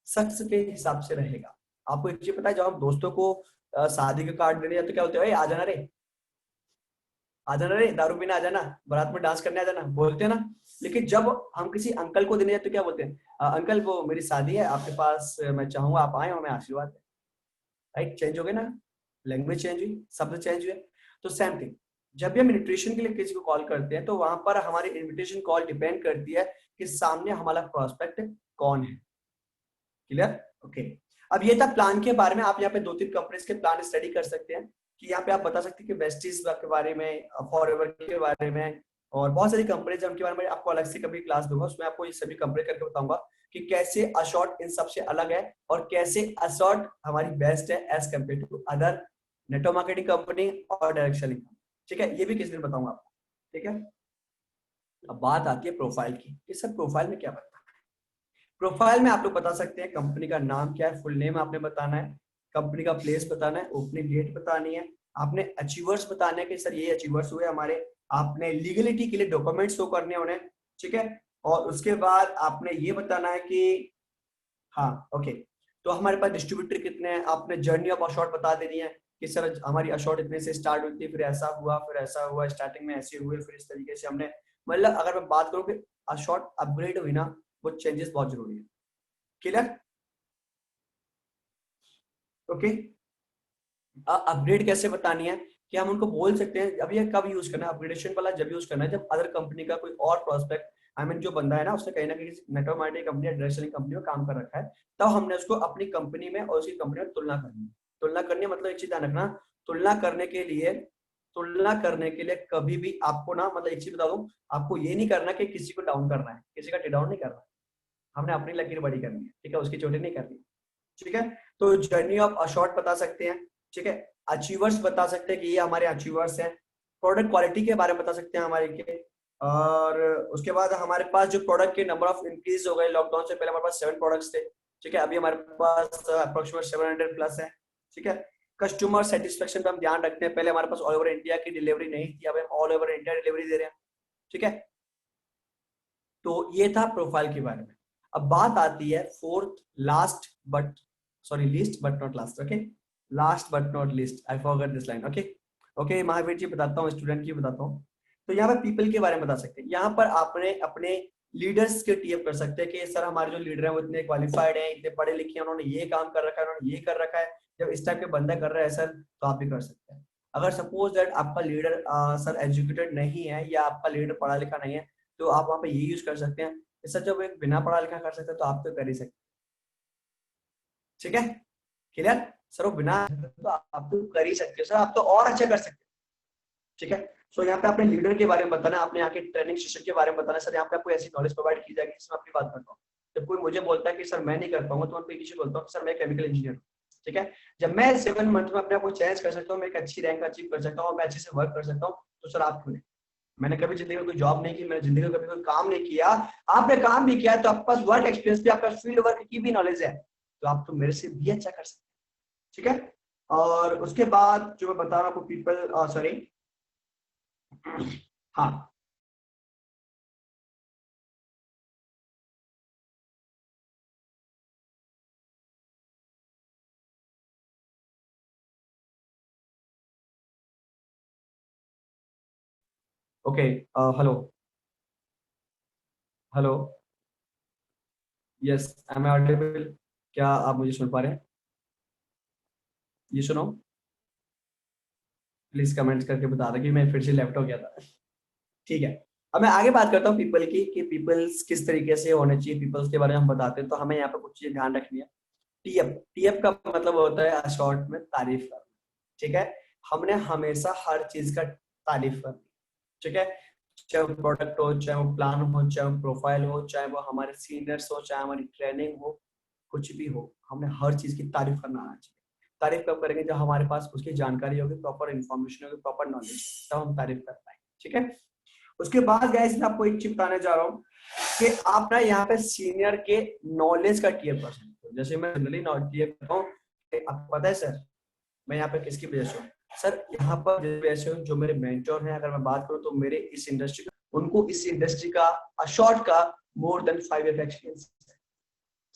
Speaker 2: शख्स के हिसाब से रहेगा। आपको एक चीज पता है, जब हम दोस्तों को शादी का कार्ड देने जाते तो क्या होते हैं, आ जाना रे, आ जाना रे, दारू पीने आ जाना, बारात में डांस करने आ जाना, बोलते हैं ना। लेकिन जब हम किसी अंकल को देने जाते तो क्या बोलते हैं, अंकल वो मेरी शादी है आपके पास, मैं चाहूंगा आप आए और मैं आशीर्वाद दें। राइट? चेंज हो गए ना, लैंग्वेज चेंज हुई, शब्द चेंज हुए। तो सेम थिंग, जब भी हम इन्विटेशन के लिए किसी को कॉल करते हैं तो वहां पर हमारी इन्विटेशन कॉल डिपेंड करती है कि सामने हमारा प्रोस्पेक्ट कौन है। क्लियर? ओके, अब ये था प्लान के बारे में। आप यहाँ पे 2-3 कंपनीज के प्लान स्टडी कर सकते हैं कि यहाँ पे आप बता सकते हैं कि वेस्टीज के बारे में, फॉरएवर के बारे में, और बहुत सारी कंपनीज उनके बारे में आपको अलग से कभी क्लास दूंगा, उसमें आपको ये सभी कंपेयर करके बताऊंगा कि कैसे अशॉर्ट इन सबसे अलग है और कैसे अशॉर्ट हमारी बेस्ट है as compare to other network marketing company और डायरेक्ट सेलिंग। ठीक है, ये भी किस दिन बताऊंगा आपको। ठीक है, अब बात आती है प्रोफाइल की कि सर प्रोफाइल में क्या बताना। प्रोफाइल में आप लोग बता सकते हैं कंपनी का नाम क्या है, फुल नेम आपने बताना है, कंपनी का प्लेस बताना है, ओपनिंग डेट बतानी है, आपने अचीवर्स बताने हैं कि सर ये अचीवर्स हुए हमारे, आपने लीगलिटी के लिए डॉक्यूमेंट शो करने उन्हें। ठीक है, और उसके बाद आपने ये बताना है कि हाँ ओके, तो हमारे पास डिस्ट्रीब्यूटर कितने हैं, आपने जर्नी ऑफ अशॉर्ट बता देनी है कि सर हमारी अशॉर्ट इतने से स्टार्ट हुई थी, फिर ऐसा हुआ, फिर ऐसा हुआ, स्टार्टिंग में ऐसे हुए, फिर इस तरीके से हमने, मतलब अगर मैं बात करूँ कि अशॉर्ट अपग्रेड हुई ना, वो चेंजेस बहुत जरूरी है। क्लियर? ओके, अपग्रेड कैसे बतानी है कि हम उनको बोल सकते हैं, अब ये कब यूज करना है अपग्रेडेशन वाला, जब यूज करना है जब अदर कंपनी का कोई और प्रोस्पेक्ट, आई मीन जो बंदा है ना उसने कहीं ना कहीं नेटवर्क मार्केटिंग कंपनी या डायरेक्ट सेलिंग कंपनी में काम कर रखा है, तब हमने उसको अपनी कंपनी में और उसकी कंपनी में तुलना करनी है। तुलना करनी है मतलब एक चीज ध्यान रखना, तुलना करने के लिए कभी भी आपको ना, मतलब एक चीज बता दूं, आपको ये नहीं करना कि किसी को डाउन करना है, किसी का टी डाउन नहीं करना, हमने अपनी लकीर बड़ी करनी है। ठीक है, उसकी चोटी नहीं करनी। ठीक है, तो जर्नी ऑफ अशॉर्ट बता सकते हैं। ठीक है, अचीवर्स बता सकते हैं कि ये हमारे अचीवर्स हैं, प्रोडक्ट क्वालिटी के बारे में बता सकते हैं हमारे के, और उसके बाद हमारे पास जो प्रोडक्ट के नंबर ऑफ इंक्रीज हो गए, लॉकडाउन से पहले हमारे पास 7 प्रोडक्ट्स थे। ठीक है, अभी हमारे पास अप्रोक्सीमेट 700 प्लस है। ठीक है, कस्टमर सेटिस्फेक्शन पे हम ध्यान रखते हैं। पहले हमारे पास ऑल ओवर इंडिया की डिलीवरी नहीं थी, अब हम ऑल ओवर इंडिया डिलीवरी दे रहे हैं। ठीक है, तो ये था प्रोफाइल के बारे में। अब बात आती है fourth last but sorry least but not last. Okay, last but not least, I forgot this line. Okay okay, Mahavir ji बताता हूँ, स्टूडेंट की बताता हूँ। तो यहाँ पर पीपल के बारे में बता सकते हैं। यहाँ पर आपने अपने लीडर्स के टीएफ कर सकते हैं कि सर हमारे जो लीडर हैं वो इतने क्वालिफाइड हैं, इतने पढ़े लिखे हैं, उन्होंने ये काम कर रखा है, उन्होंने ये कर रखा है। जब इस टाइप के बंदा कर रहा है सर, तो आप भी कर सकते हैं। अगर सपोज दैट आपका लीडर सर एजुकेटेड नहीं है या आपका लीडर पढ़ा लिखा नहीं है, तो आप वहां पे ये यूज कर सकते हैं। सर जब एक बिना पढ़ा लिखा कर सकते हैं तो आप तो कर ही सकते हैं। ठीक है, क्लियर? सर वो बिना तो आप तो कर ही सकते हो सर, आप तो और अच्छा कर सकते हैं। ठीक है, सो यहाँ पे आपने लीडर के बारे में बताना, आपने यहाँ के ट्रेनिंग सेशन के बारे में बताना। सर यहाँ पे आपको ऐसी नॉलेज प्रोवाइड की जाएगी जिसमें अपनी बात करता हूँ। जब कोई मुझे बोलता है कि सर मैं नहीं कर पाऊंगा, तो मैं पीछे बोलता हूँ सर मैं केमिकल इंजीनियर हूँ। ठीक है, जब मैं 7 मंथ में अपने आप को चेंज कर सकता हूँ, मैं एक अच्छी रैंक अचीव कर सकता हूँ, मैं अच्छे से वर्क कर सकता हूँ, तो सर आप क्यों नहीं? मैंने कभी जिंदगी में कोई जॉब नहीं की, मैंने जिंदगी में कभी कोई काम नहीं किया, आपने काम भी किया, तो आपके पास वर्क एक्सपीरियंस भी, आपका फील्ड वर्क की भी नॉलेज है, तो आप तो मेरे से भी अच्छा कर सकते हैं। ठीक है, और उसके बाद जो मैं बता रहा हूँ आपको पीपल सॉरी हाँ, okay, hello hello, yes, am I audible? क्या आप मुझे सुन पा रहे हैं? ये सुनो, प्लीज कमेंट्स करके बता दो कि मैं फिर से लैपटॉप गया था। ठीक है, अब मैं आगे बात करता हूँ पीपल की, कि पीपल्स किस तरीके से होने चाहिए, पीपल्स के बारे में हम बताते हैं। तो हमें यहाँ पे कुछ चीजें ध्यान रखनी है। टीएफ, टीएफ का मतलब होता है शॉर्ट में तारीफ करना। ठीक है, हमने हमेशा हर चीज का तारीफ करनी। ठीक है, चाहे वो प्रोडक्ट हो, चाहे वो प्लान हो, चाहे वो प्रोफाइल हो, चाहे वो हमारे सीनियर्स हो, चाहे हमारी ट्रेनिंग हो, कुछ भी हो, हमने हर चीज की तारीफ करना आना चाहिए। तारीफ कब करेंगे? जब हमारे पास उसकी जानकारी होगी, प्रॉपर इन्फॉर्मेशन होगी, प्रॉपर नॉलेज, तब हम तारीफ कर पाएंगे। ठीक है, उसके बाद गाइस मैं आपको एक चीज बताने जा रहा हूँ कि आप ना यहाँ पे सीनियर के नॉलेज का टीएफ कर सकते हो। जैसे मैं जनरली टीएफ करता हूँ, आपको पता है सर मैं यहाँ पे किसकी वजह से हूँ? सर यहाँ पर जिस वजह से हूँ, जो मेरे मेंटोर हैं, अगर मैं बात करूँ तो मेरे इस इंडस्ट्री का, उनको इस इंडस्ट्री का शॉर्ट का more than 5 year experience.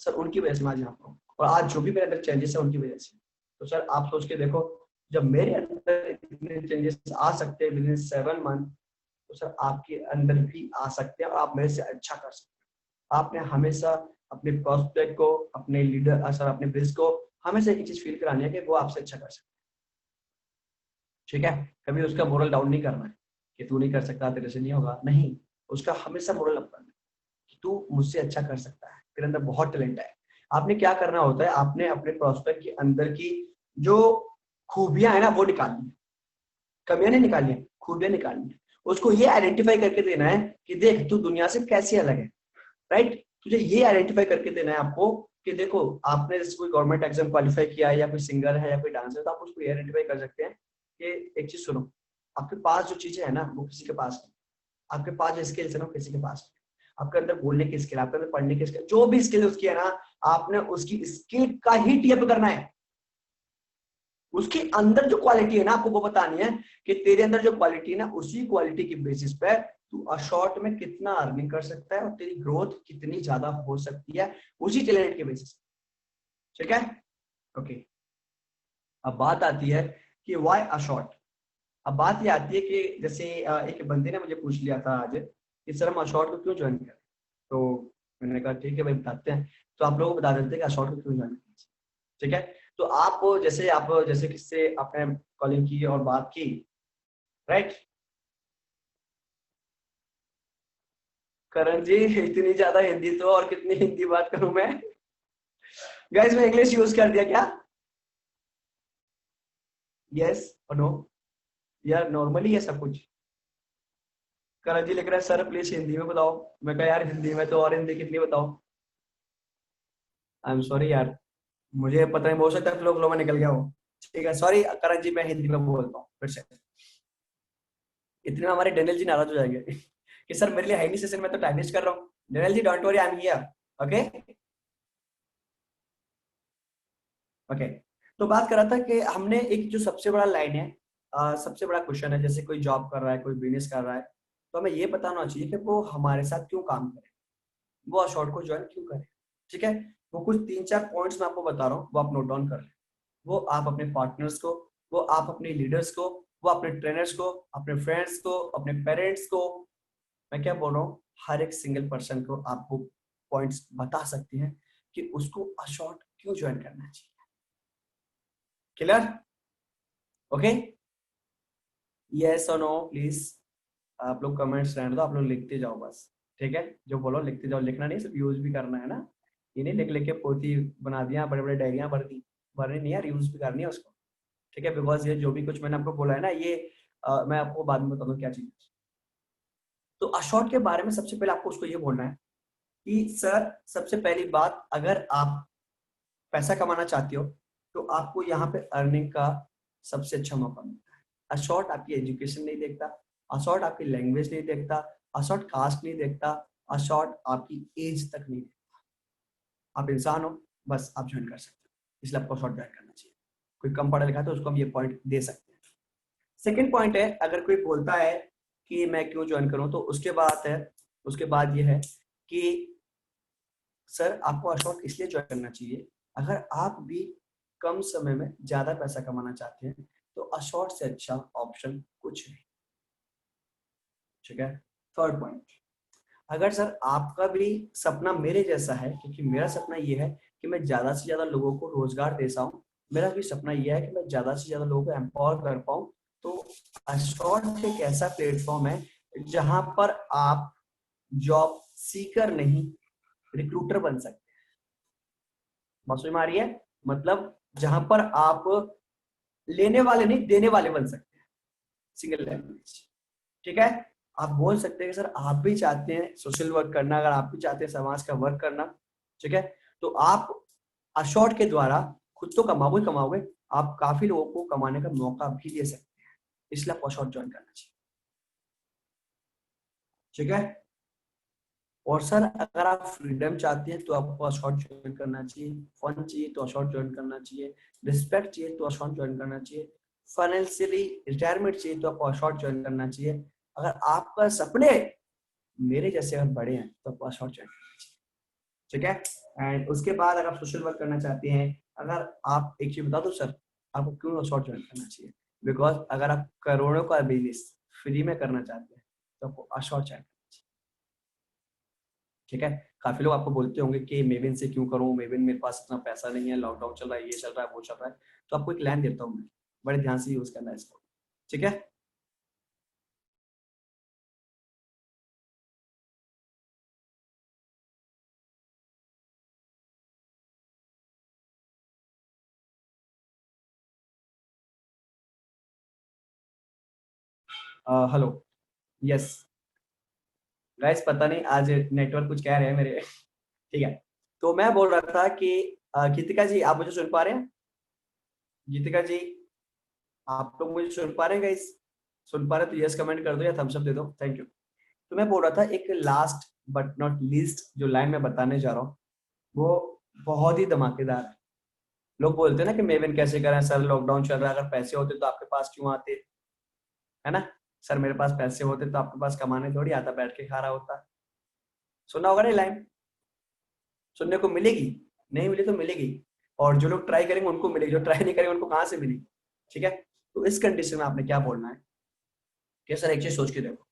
Speaker 2: Sir उनकी वजह से मैं आज यहाँ पर हूँ, और आज जो भी मेरे अंदर चेंजेस है उनकी वजह से। तो सर आप सोच के देखो, जब मेरे अंदर इतने चेंजेस आ सकते हैं विद इन 7 मंथ, तो सर आपके अंदर भी आ सकते हैं और आप मेरे से अच्छा कर सकते हैं। आपने हमेशा अपने प्रोस्पेक्ट को, अपने लीडर सर अपने बिजनेस को हमेशा एक चीज फील करानी है कि वो आपसे अच्छा कर सकते हैं। ठीक है, कभी उसका मोरल डाउन नहीं करना है कि तू नहीं कर सकता, तेरे से नहीं होगा, नहीं, उसका हमेशा मोरल अप करना है कि तू मुझसे अच्छा कर सकता है, तेरे अंदर बहुत टैलेंट है। आपने क्या करना होता है, आपने अपने प्रोस्पेक्ट के अंदर की जो खूबियां है ना वो निकालनी है, कमियां नहीं निकालनी है, खूबियां निकालनी है। उसको ये आइडेंटिफाई करके देना है कि देख तू दुनिया से कैसे अलग है। राइट, तुझे ये आइडेंटिफाई करके देना है आपको कि देखो आपने जैसे कोई गवर्नमेंट एग्जाम क्वालिफाई किया है, या कोई सिंगर है, या कोई डांसर है, तो आप उसको ये आइडेंटिफाई कर सकते हैं कि एक चीज सुनो, आपके पास जो चीजें है ना वो किसी के पास नहीं। आपके पास जो स्किल्स है ना किसी के पास नहीं। आपके अंदर बोलने की स्किल, आपके अंदर पढ़ने की स्किल, जो भी स्किल उसकी है ना, आपने उसकी स्किल का ही टीएप करना है। उसके अंदर जो क्वालिटी है ना आपको वो बतानी है कि तेरे अंदर जो क्वालिटी है ना, उसी क्वालिटी की बेसिस पे तू शॉर्ट में कितना अर्निंग कर सकता है और तेरी ग्रोथ कितनी ज्यादा हो सकती है, उसी टैलेंट के बेसिस। ठीक है, ओके। अब बात आती है कि व्हाई अ शॉर्ट। अब बात ये आती है कि जैसे एक बंदे ने मुझे पूछ लिया था आज कि सर हम अशॉर्ट को क्यों ज्वाइन करें। तो मैंने कहा ठीक है भाई बताते हैं। तो आप लोगों को बता देते हैं कि अशॉर्ट को क्यों ज्वाइन करें। ठीक है, तो आप जैसे किससे आपने कॉलिंग की और बात की, राइट? करण जी इतनी ज्यादा हिंदी तो और कितनी हिंदी बात करूं मैं? गाइस मैं इंग्लिश यूज कर दिया क्या? यस और नो? यार नॉर्मली है सब कुछ। करण जी लिख रहा है सर प्लीज हिंदी में बताओ। मैं कहा यार हिंदी में तो, और हिंदी कितनी बताओ। आई एम सॉरी यार, मुझे पता नहीं, हो सकता है फ्लो फ्लो में निकल गया हो। ठीक है, सॉरी करण जी, मैं हिंदी में बोलता हूँ फिर से। इतने में हमारे डेनियल जी नाराज हो जाएंगे कि सर मेरे लिए है नहीं सेशन, में तो टाइम वेस्ट कर रहा हूँ। Daniel ji don't worry, I am here. Okay okay, तो बात कर रहा था कि हमने एक जो सबसे बड़ा लाइन है, सबसे बड़ा क्वेश्चन है, जैसे कोई जॉब कर रहा है, कोई बिजनेस कर रहा है, तो हमें ये पता होना चाहिए कि वो हमारे साथ क्यों काम करे, वो अशॉर्ट को ज्वाइन क्यों करे। ठीक है, वो कुछ 3-4 पॉइंट्स मैं आपको बता रहा हूँ, वो आप नोट डाउन कर लें। वो आप अपने पार्टनर्स को, वो आप अपने लीडर्स को, वो अपने ट्रेनर्स को, अपने फ्रेंड्स को, अपने पेरेंट्स को, मैं क्या बोल रहा हूँ, हर एक सिंगल पर्सन को आपको पॉइंट्स बता सकती हैं कि उसको अशॉर्ट क्यों ज्वाइन करना चाहिए। क्लियर? ओके, यस और नो प्लीज। आप लोग कमेंट्स रहने दो, आप लोग लिखते जाओ बस। ठीक है, जो बोलो लिखते जाओ, लिखना नहीं, सिर्फ यूज भी करना है ना। ये नहीं लिख लिख के पोथी बना दिया, बड़े बड़े डायरियां भर दी, भरनी नहीं है, यूज भी करनी है उसको। ठीक है, बिकॉज ये जो भी कुछ मैंने आपको बोला है ना, ये मैं आपको बाद में बता दूं क्या चीज है। तो अशॉर्ट के बारे में सबसे पहले आपको उसको ये बोलना है कि सर, सबसे पहली बात, अगर आप पैसा कमाना चाहते हो तो आपको यहाँ पे अर्निंग का सबसे अच्छा मौका मिलता है। अशॉर्ट आपकी एजुकेशन नहीं देखता, अशॉर्ट आपकी लैंग्वेज नहीं देखता, अशॉर्ट कास्ट नहीं देखता, अशॉर्ट आपकी एज तक नहीं देखता। आप इंसान हो, बस आप ज्वाइन कर सकते हो, इसलिए आपको अशॉर्ट ज्वाइन करना चाहिए। कोई कम पढ़ा लिखा है तो उसको हम ये पॉइंट दे सकते हैं। सेकेंड पॉइंट है, अगर कोई बोलता है कि मैं क्यों ज्वाइन करूं, तो उसके बाद ये है कि सर, आपको अशॉर्ट इसलिए ज्वाइन करना चाहिए, अगर आप भी कम समय में ज्यादा पैसा कमाना चाहते हैं तो अशॉर्ट से अच्छा ऑप्शन कुछ नहीं। ठीक है, थर्ड पॉइंट, अगर सर आपका भी सपना मेरे जैसा है, क्योंकि मेरा सपना ये है कि मैं ज्यादा से ज्यादा लोगों को रोजगार दे पाऊं, मेरा भी सपना ये है कि मैं ज्यादा से ज्यादा लोगों को एम्पावर कर पाऊं, तो अशॉर्ट एक ऐसा प्लेटफॉर्म है जहां पर आप जॉब सीकर नहीं, रिक्रूटर बन सकते हैं। समझ में आ रही है? मतलब जहां पर आप लेने वाले नहीं, देने वाले बन सकते हैं, सिंगल लैंग्वेज। ठीक है, आप बोल सकते हैं कि सर आप भी चाहते हैं सोशल वर्क करना, अगर आप भी चाहते हैं समाज का वर्क करना, ठीक है, तो आप अशॉर्ट के द्वारा खुद तो कमाओगे, आप काफी लोगों को कमाने का मौका भी दे सकते हैं, इसलिए आपको अशॉर्ट ज्वाइन करना चाहिए। ठीक है, और सर अगर आप फ्रीडम चाहते हैं तो आपको अशॉर्ट ज्वाइन करना चाहिए, फन चाहिए तो अशॉर्ट ज्वाइन करना चाहिए, रिस्पेक्ट चाहिए तो अशॉर्ट ज्वाइन करना चाहिए, फाइनेंशियली रिटायरमेंट चाहिए तो आपको अशॉर्ट ज्वाइन करना चाहिए, अगर आपका सपने मेरे जैसे अगर बड़े हैं तो आपको अशॉर्ट ज्वाइन करना चाहिए। ठीक है, एंड उसके बाद अगर आप सोशल वर्क करना चाहते हैं, अगर आप एक चीज बता दो सर, आपको क्यों अशॉर्ट ज्वाइन करना चाहिए, बिकॉज अगर आप करोड़ों का बिजनेस फ्री में करना चाहते हैं तो आपको अशॉर्ट ज्वाइन। ठीक है, काफी लोग आपको बोलते होंगे कि मेविन से क्यों करूं, मेविन मेरे पास इतना पैसा नहीं है, लॉकडाउन चल रहा है, ये चल रहा है, वो चल रहा है, तो आपको एक लाइन देता हूं मैं, बड़े ध्यान से यूज करना है इसको। ठीक है, हेलो, यस गाइस, पता नहीं आज नेटवर्क कुछ कह रहे हैं मेरे। ठीक है, तो मैं बोल रहा था कि गीतिका जी, आप मुझे सुन पा रहे हैं? गीतिका जी, आप लोग मुझे सुन पा रहे हैं गाइस? सुन पा रहे हैं तो यस कमेंट कर दो या थम्स अप दे दो, थैंक यू। तो मैं बोल रहा था, एक लास्ट बट नॉट लीस्ट जो लाइन मैं बताने जा रहा हूँ, वो बहुत ही धमाकेदार है। लोग बोलते हैं ना कि मेवन कैसे करें सर, लॉकडाउन चल रहा है, अगर पैसे होते तो आपके पास क्यों आते, है ना? सर मेरे पास पैसे होते तो आपके पास कमाने थोड़ी आता, बैठ के खा रहा होता। सुना होगा ना लाइन, सुनने को मिलेगी, नहीं मिली तो मिलेगी, और जो लोग ट्राई करेंगे उनको मिलेगी, जो ट्राई नहीं करेंगे उनको कहाँ से मिलेगी। ठीक है, तो इस कंडीशन में आपने क्या बोलना है कि सर एक चीज सोच के देखो,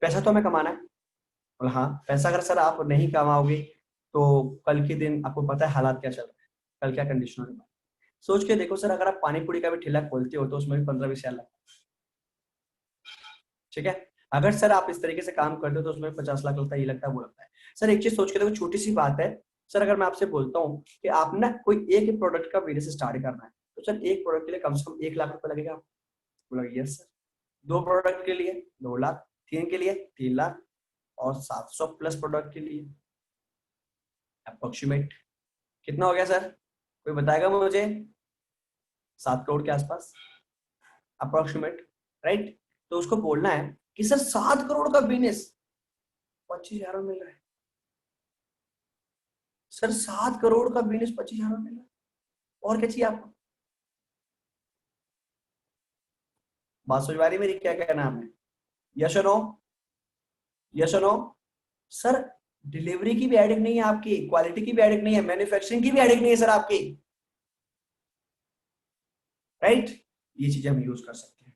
Speaker 2: पैसा तो हमें कमाना है, और हाँ, पैसा अगर सर आप नहीं कमाओगे तो कल के दिन आपको पता है हालात क्या चल रहे हैं, कल क्या कंडीशन होने वाली। सोच के देखो सर, अगर आप पानी पूरी का भी ठेला खोलते हो तो उसमें भी 15-20 हजार लगता है। ठीक है, अगर सर आप इस तरीके से काम करते हो तो उसमें 50 लाख लगता है, ये लगता है, वो लगता है। सर एक चीज सोच के देखो, छोटी सी बात है, सर अगर मैं आपसे बोलता हूँ कि आप ना कोई एक प्रोडक्ट का बिजनेस स्टार्ट करना है, तो सर एक प्रोडक्ट के लिए कम से कम 1 लाख रुपए लगेगा, बोला यस सर। 2 प्रोडक्ट के लिए 2 लाख, 3 के लिए 3 लाख, और 700 प्लस प्रोडक्ट के लिए अप्रोक्सीमेट कितना हो गया सर, कोई बताएगा मुझे? 7 करोड़ के आसपास अप्रोक्सीमेट, राइट? तो उसको बोलना है कि सर 7 करोड़ का बिजनेस 25 हजार में मिल रहा है, सर 7 करोड़ का बिजनेस 25 हजार में मिल रहा है, और क्या चाहिए आपको? बात समझ में आ रही मेरी, क्या क्या नाम है? यस और नो, यस और नो। सर डिलीवरी की भी एडिक नहीं है आपकी, क्वालिटी की भी एडिक नहीं है, मैन्युफैक्चरिंग की भी एडिक नहीं है सर आपकी, राइट? ये चीजें हम यूज कर सकते हैं।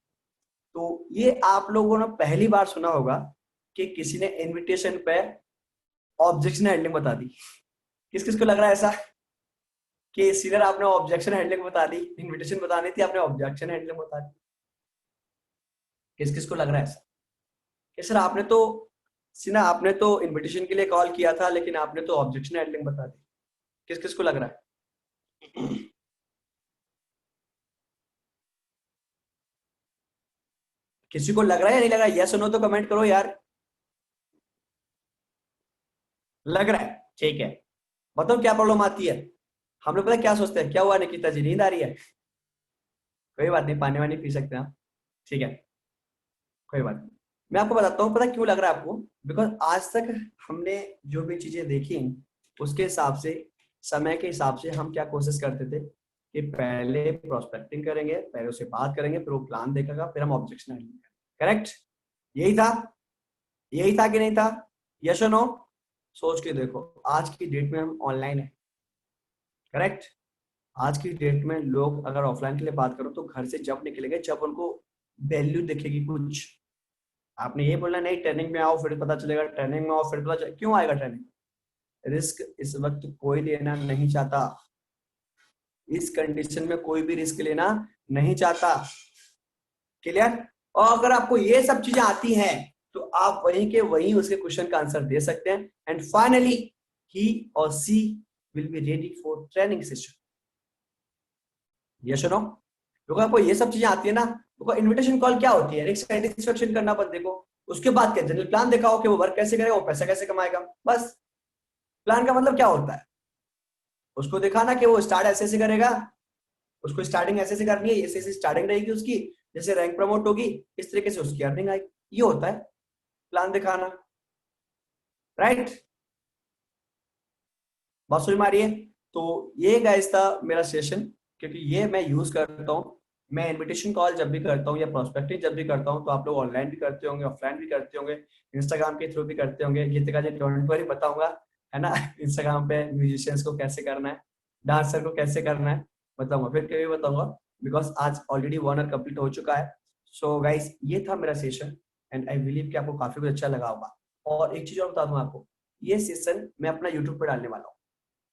Speaker 2: तो ये आप लोगों ने पहली बार सुना होगा कि किसी ने इनविटेशन पे ऑब्जेक्शन हैंडलिंग बता दी। किस किस को लग रहा है ऐसा कि सीनियर आपने ऑब्जेक्शन हैंडलिंग बता दी, इनविटेशन बतानी थी आपने ऑब्जेक्शन हैंडलिंग बता दी? किस किस को लग रहा है ऐसा कि सर आपने तो सीना आपने तो इनविटेशन के लिए कॉल किया था लेकिन आपने तो ऑब्जेक्शन हैंडलिंग बता दी? किस किस को लग रहा है? किसी को लग रहा है या नहीं लग रहा है? यस और नो तो कमेंट करो यार। लग रहा है, ठीक है। बताओ क्या प्रॉब्लम आती है? हम लोग पता है क्या सोचते हैं, क्या हुआ निकिता जी, नींद आ रही है? कोई बात नहीं, पानी वानी पी सकते हैं आप, ठीक है, कोई बात नहीं। मैं आपको बताता हूँ पता क्यों लग रहा है आपको। बिकॉज आज तक हमने जो भी चीजें देखी उसके हिसाब से, समय के हिसाब से हम क्या कोशिश करते थे कि पहले प्रोस्पेक्टिंग करेंगे, पहले उससे बात करेंगे, फिर वो प्लान देखेगा, फिर हम ऑब्जेक्शन हैंडलिंग करेंगे। करेक्ट? यही था, यही था कि नहीं था? यस और नो? सोच के देखो, आज की डेट में हम ऑनलाइन है, करेक्ट? आज की डेट में लोग अगर ऑफलाइन के लिए बात करो तो घर से जब निकलेंगे जब उनको वैल्यू दिखेगी कुछ। आपने ये बोलना नहीं ट्रेनिंग में आओ फिर पता चलेगा, ट्रेनिंग में आओ फिर पता चलेगा। क्यों आएगा ट्रेनिंग? रिस्क इस वक्त कोई लेना नहीं चाहता, इस कंडीशन में कोई भी रिस्क लेना नहीं चाहता। क्लियर? और अगर आपको ये सब चीजें आती हैं तो आप वहीं के वहीं उसके क्वेश्चन का आंसर दे सकते हैं। एंड फाइनली ही और she will be ready for training session. Yes और नो? क्योंकि आपको ये सब चीजें आती है ना, तो इनविटेशन कॉल क्या होती है? रिस्क सेटिस्फेक्शन करना बंदे को, उसके बाद क्या जनरल प्लान दिखाओ कि वो वर्क कैसे करेगा, वो पैसा कैसे कमाएगा, बस। प्लान का मतलब क्या होता है? उसको दिखाना कि वो स्टार्ट ऐसे ऐसे करेगा, उसको स्टार्टिंग ऐसे ऐसे करनी है, ऐसे ऐसे स्टार्टिंग रहेगी उसकी, जैसे रैंक प्रमोट होगी इस तरीके से उसकी अर्निंग आएगी। ये होता है प्लान दिखाना, राइट? बात समझ में आ रही है? तो ये गाइस था मेरा सेशन, क्योंकि ये मैं यूज करता हूँ। मैं इनविटेशन कॉल जब भी करता हूँ या प्रोस्पेक्टिंग जब भी करता हूँ तो आप लोग ऑनलाइन भी करते होंगे, ऑफलाइन भी करते होंगे, इंस्टाग्राम के थ्रू भी करते होंगे। गीतिका जी डोंट वरी बताऊंगा, है ना? इंस्टाग्राम पे म्यूजिशियंस को कैसे करना है, डांसर को कैसे करना है, बताऊंगा, फिर कभी बताऊंगा। बिकॉज आज ऑलरेडी 1 आवर कंप्लीट हो चुका है। सो गाइस ये था मेरा सेशन एंड आई बिलीव कि आपको काफी कुछ अच्छा लगा होगा। और एक चीज और बता दूं आपको, ये सेशन मैं अपना यूट्यूब पर डालने वाला हूँ।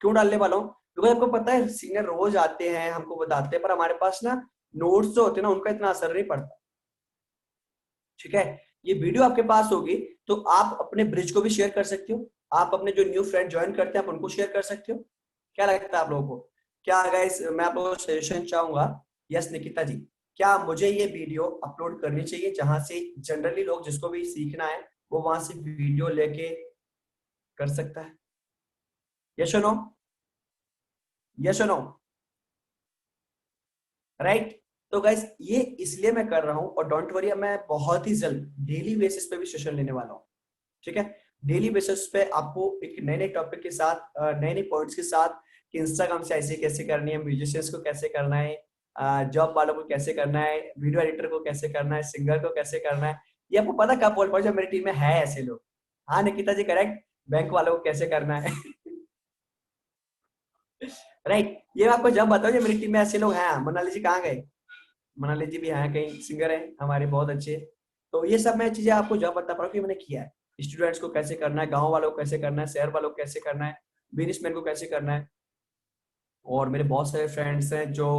Speaker 2: क्यों डालने वाला हूँ? क्योंकि आपको पता है सीनियर रोज आते हैं हमको बताते हैं, पर हमारे पास ना नोट्स जो होते हैं ना उनका इतना असर नहीं पड़ता, ठीक है? ये वीडियो आपके पास होगी तो आप अपने ब्रिज को भी शेयर कर सकते हो, आप अपने जो न्यू फ्रेंड ज्वाइन करते हैं आप उनको शेयर कर सकते हो। क्या लगता है आप लोगों को? क्या गाइस मैं आप लोगों को सजेशन चाहूंगा, यस निकिता जी, क्या मुझे ये वीडियो अपलोड करनी चाहिए जहां से जनरली लोग जिसको भी सीखना है वो वहां से वीडियो लेके कर सकता है? यस और नो? यस और नो? राइट? तो गाइस ये इसलिए मैं कर रहा हूं, और डोंट वरी मैं बहुत ही जल्द डेली बेसिस पे भी सेशन लेने वाला हूं, ठीक है? डेली बेसिस पे आपको एक नए नए टॉपिक के साथ, नए नए पॉइंट्स के साथ, कि इंस्टाग्राम से ऐसे कैसे करनी है, म्यूजिशियंस को कैसे करना है, जॉब वालों को कैसे करना है, वीडियो एडिटर को कैसे करना है, सिंगर को कैसे करना है। ये आपको पता कब बोल पाओ जब मेरी टीम में है ऐसे लोग। हाँ निकिता जी करेक्ट, बैंक वालों को कैसे करना है। राइट? ये मैं आपको जब बताऊं जब मेरी टीम में ऐसे लोग हैं। मनाली जी कहाँ गए? मनाली जी भी हैं, कहीं सिंगर हैं हमारे बहुत अच्छे। तो ये सब मैं चीजें आपको जब बता पा रहा हूँ कि मैंने किया है। स्टूडेंट्स को कैसे करना है, गांव वालों को कैसे करना है, शहर वालों को कैसे करना है, बिजनेसमैन को कैसे करना है। और मेरे बहुत सारे फ्रेंड्स हैं जो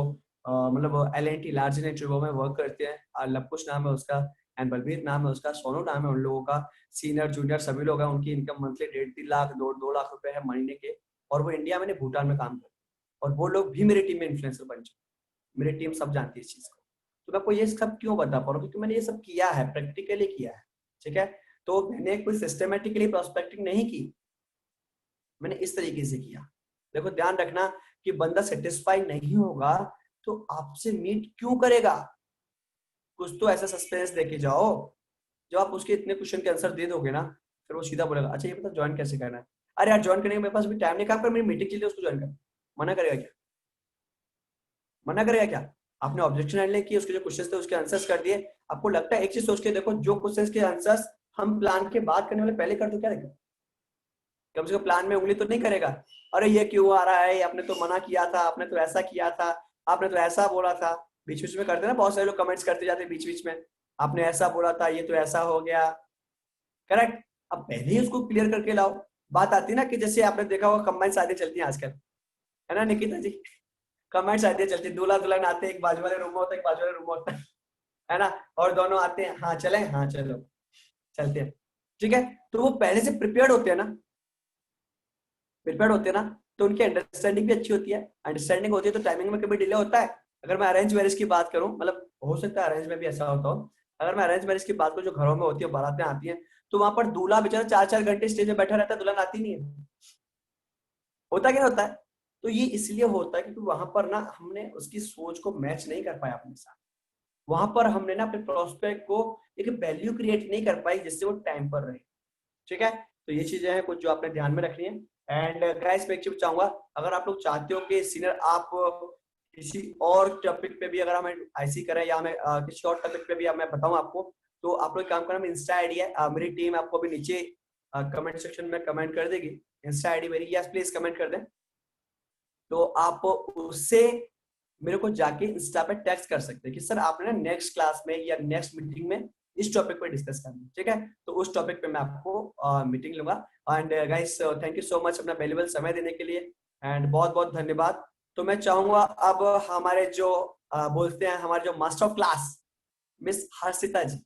Speaker 2: मतलब L&T लार्ज इंडस्ट्री में वर्क करते हैं। लवकुश नाम है उसका, एंड बलबीर नाम है उसका, सोनू नाम है उन लोगों का। सीनियर जूनियर सभी लोग हैं, उनकी इनकम मंथली 1.5-3 लाख 2 लाख रुपए है महीने के। और वो इंडिया में नहीं भूटान में काम करते हैं, और वो लोग भी मेरी टीम में इन्फ्लुएंसर बन चुके हैं। मेरी टीम सब जानती है इस चीज को। तो मैं आपको ये सब क्यों बता पा रहा हूँ? क्योंकि मैंने ये सब किया है, प्रैक्टिकली किया है, ठीक है? तो मैंने कोई सिस्टमेटिकली प्रोस्पेक्टिंग नहीं की, मैंने इस तरीके से किया। देखो ध्यान रखना कि बंदा सेटिस्फाई नहीं होगा तो आपसे मीट क्यों करेगा? कुछ तो ऐसा सस्पेंस देके जाओ। जब आप उसके इतने क्वेश्चन के आंसर दे दोगे ना, फिर वो सीधा बोलेगा अच्छा ये बता ज्वाइन कैसे करना है। अरे यार ज्वाइन करने के मेरे पास भी टाइम नहीं, काम पर मेरी मीटिंग चल रही है, उसको ज्वाइन कर। मना करेगा क्या? मना करेगा क्या? आपने ऑब्जेक्शन हैंडलिंग की, उसके जो क्वेश्चंस थे उसके आंसर्स कर दिए। आपको लगता है, एक चीज सोच के देखो, जो क्वेश्चंस के आंसर्स हम प्लान के बाद करने वाले पहले कर दो, क्या देखें, कम से कम प्लान में उंगली तो नहीं करेगा, अरे ये क्यों आ रहा है, आपने तो मना किया था, आपने तो ऐसा किया था, आपने तो ऐसा बोला था। बीच बीच में करते ना, बहुत सारे लोग कमेंट्स करते जाते हैं बीच बीच में, आपने ऐसा बोला था, ये तो ऐसा हो गया। करेक्ट। अब पहले ही उसको क्लियर करके लाओ। बात आती है ना कि जैसे आपने देखा होगा कंबाइन शादी चलती है आजकल, है ना निकिता जी, कंबाइन शादी चलती है, दूल्हा दुल्हन आते हैं, एक बाजू वाले रूम में होता है, एक बाजू वाले रूम में होता है ना, और दोनों आते हैं, हाँ चले, हाँ चलो चलते हैं, ठीक है। तो वो पहले से प्रिपेयर्ड होते हैं ना, प्रिपेयर्ड होते हैं ना, तो उनकी अंडरस्टैंडिंग भी अच्छी होती है। अंडरस्टैंडिंग होती है तो टाइमिंग में कभी डिले होता है। अगर मैं अरेंज मैरिज की बात करूं, मतलब हो सकता है अरेंज में भी ऐसा होता हो, अगर मैं अरेंज मैरिज की बात करूं, जो घरों में होती है, बारातें आती हैं, तो वहां पर दूल्हा बेचारा 4-4 घंटे स्टेज में बैठा रहता है, दुल्हन आती नहीं है, होता क्या होता है। तो ये इसलिए होता है क्योंकि वहां पर ना हमने उसकी सोच को मैच नहीं कर पाया अपने साथ, वहां पर हमने ना अपने प्रोस्पेक्ट को एक वैल्यू क्रिएट नहीं कर पाई जिससे वो टाइम पर रहे, ठीक है। तो ये चीजें हैं कुछ जो आपने ध्यान में रखनी है। एंड गाइस मैं एक चीज चाहूंगा, अगर आप लोग चाहते हो कि सीनियर आप किसी और टॉपिक पे भी अगर हमें आईसी करें, या हमें किसी और टॉपिक पे भी मैं बताऊं आपको, तो आप लोग काम करना, मेरी इंस्टा आईडी है, मेरी टीम आपको अभी नीचे कमेंट सेक्शन में कमेंट कर देगी, इंस्टा आईडी मेरी, यस प्लीज कमेंट कर दें, तो आप उससे मेरे को जाके इंस्टा पे टेक्स्ट कर सकते हैं कि सर आपने ना नेक्स्ट क्लास में या नेक्स्ट मीटिंग में इस टॉपिक पे डिस्कस करना है, ठीक है। तो उस टॉपिक पे मैं आपको मीटिंग लूंगा। And guys thank you so much अपना वैल्यूएबल समय देने के लिए, एंड बहुत बहुत धन्यवाद। तो मैं चाहूंगा अब हमारे जो बोलते हैं हमारे जो master of class miss Harshita ji,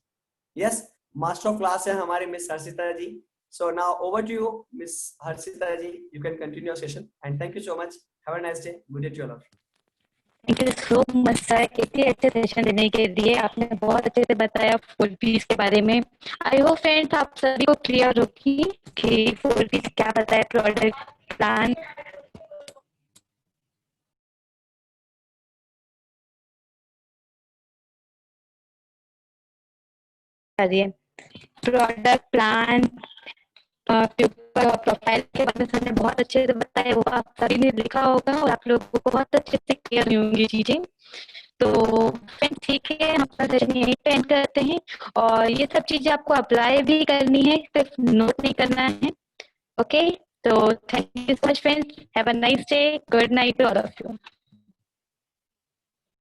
Speaker 2: yes master of class है हमारे miss Harshita ji. So now over to you miss Harshita ji, you can continue your session, and thank you so much, have a nice day, good day to all.
Speaker 1: Thank you so much sir, इतने अच्छे session देने के लिए। आपने बहुत अच्छे से बताया फुल पीस के बारे में। आई होप फ्रेंड्स आप सभी को क्लियर होगी कि फुल पीस क्या बताया, product plan. Product plan, profile के बारे में सर ने बहुत अच्छे से बताया, वो आप सभी ने लिखा होगा और आप लोगों को बहुत अच्छे से क्लियर हुई होंगी चीजें। तो फ्रेंड्स ठीक है, हम अपना सेशन यहीं पे एंड करते हैं, और ये सब चीजें आपको अप्लाई भी करनी है, सिर्फ नोट नहीं करना है। ओके, तो thank you so much friends, have a nice day, good night to all of you.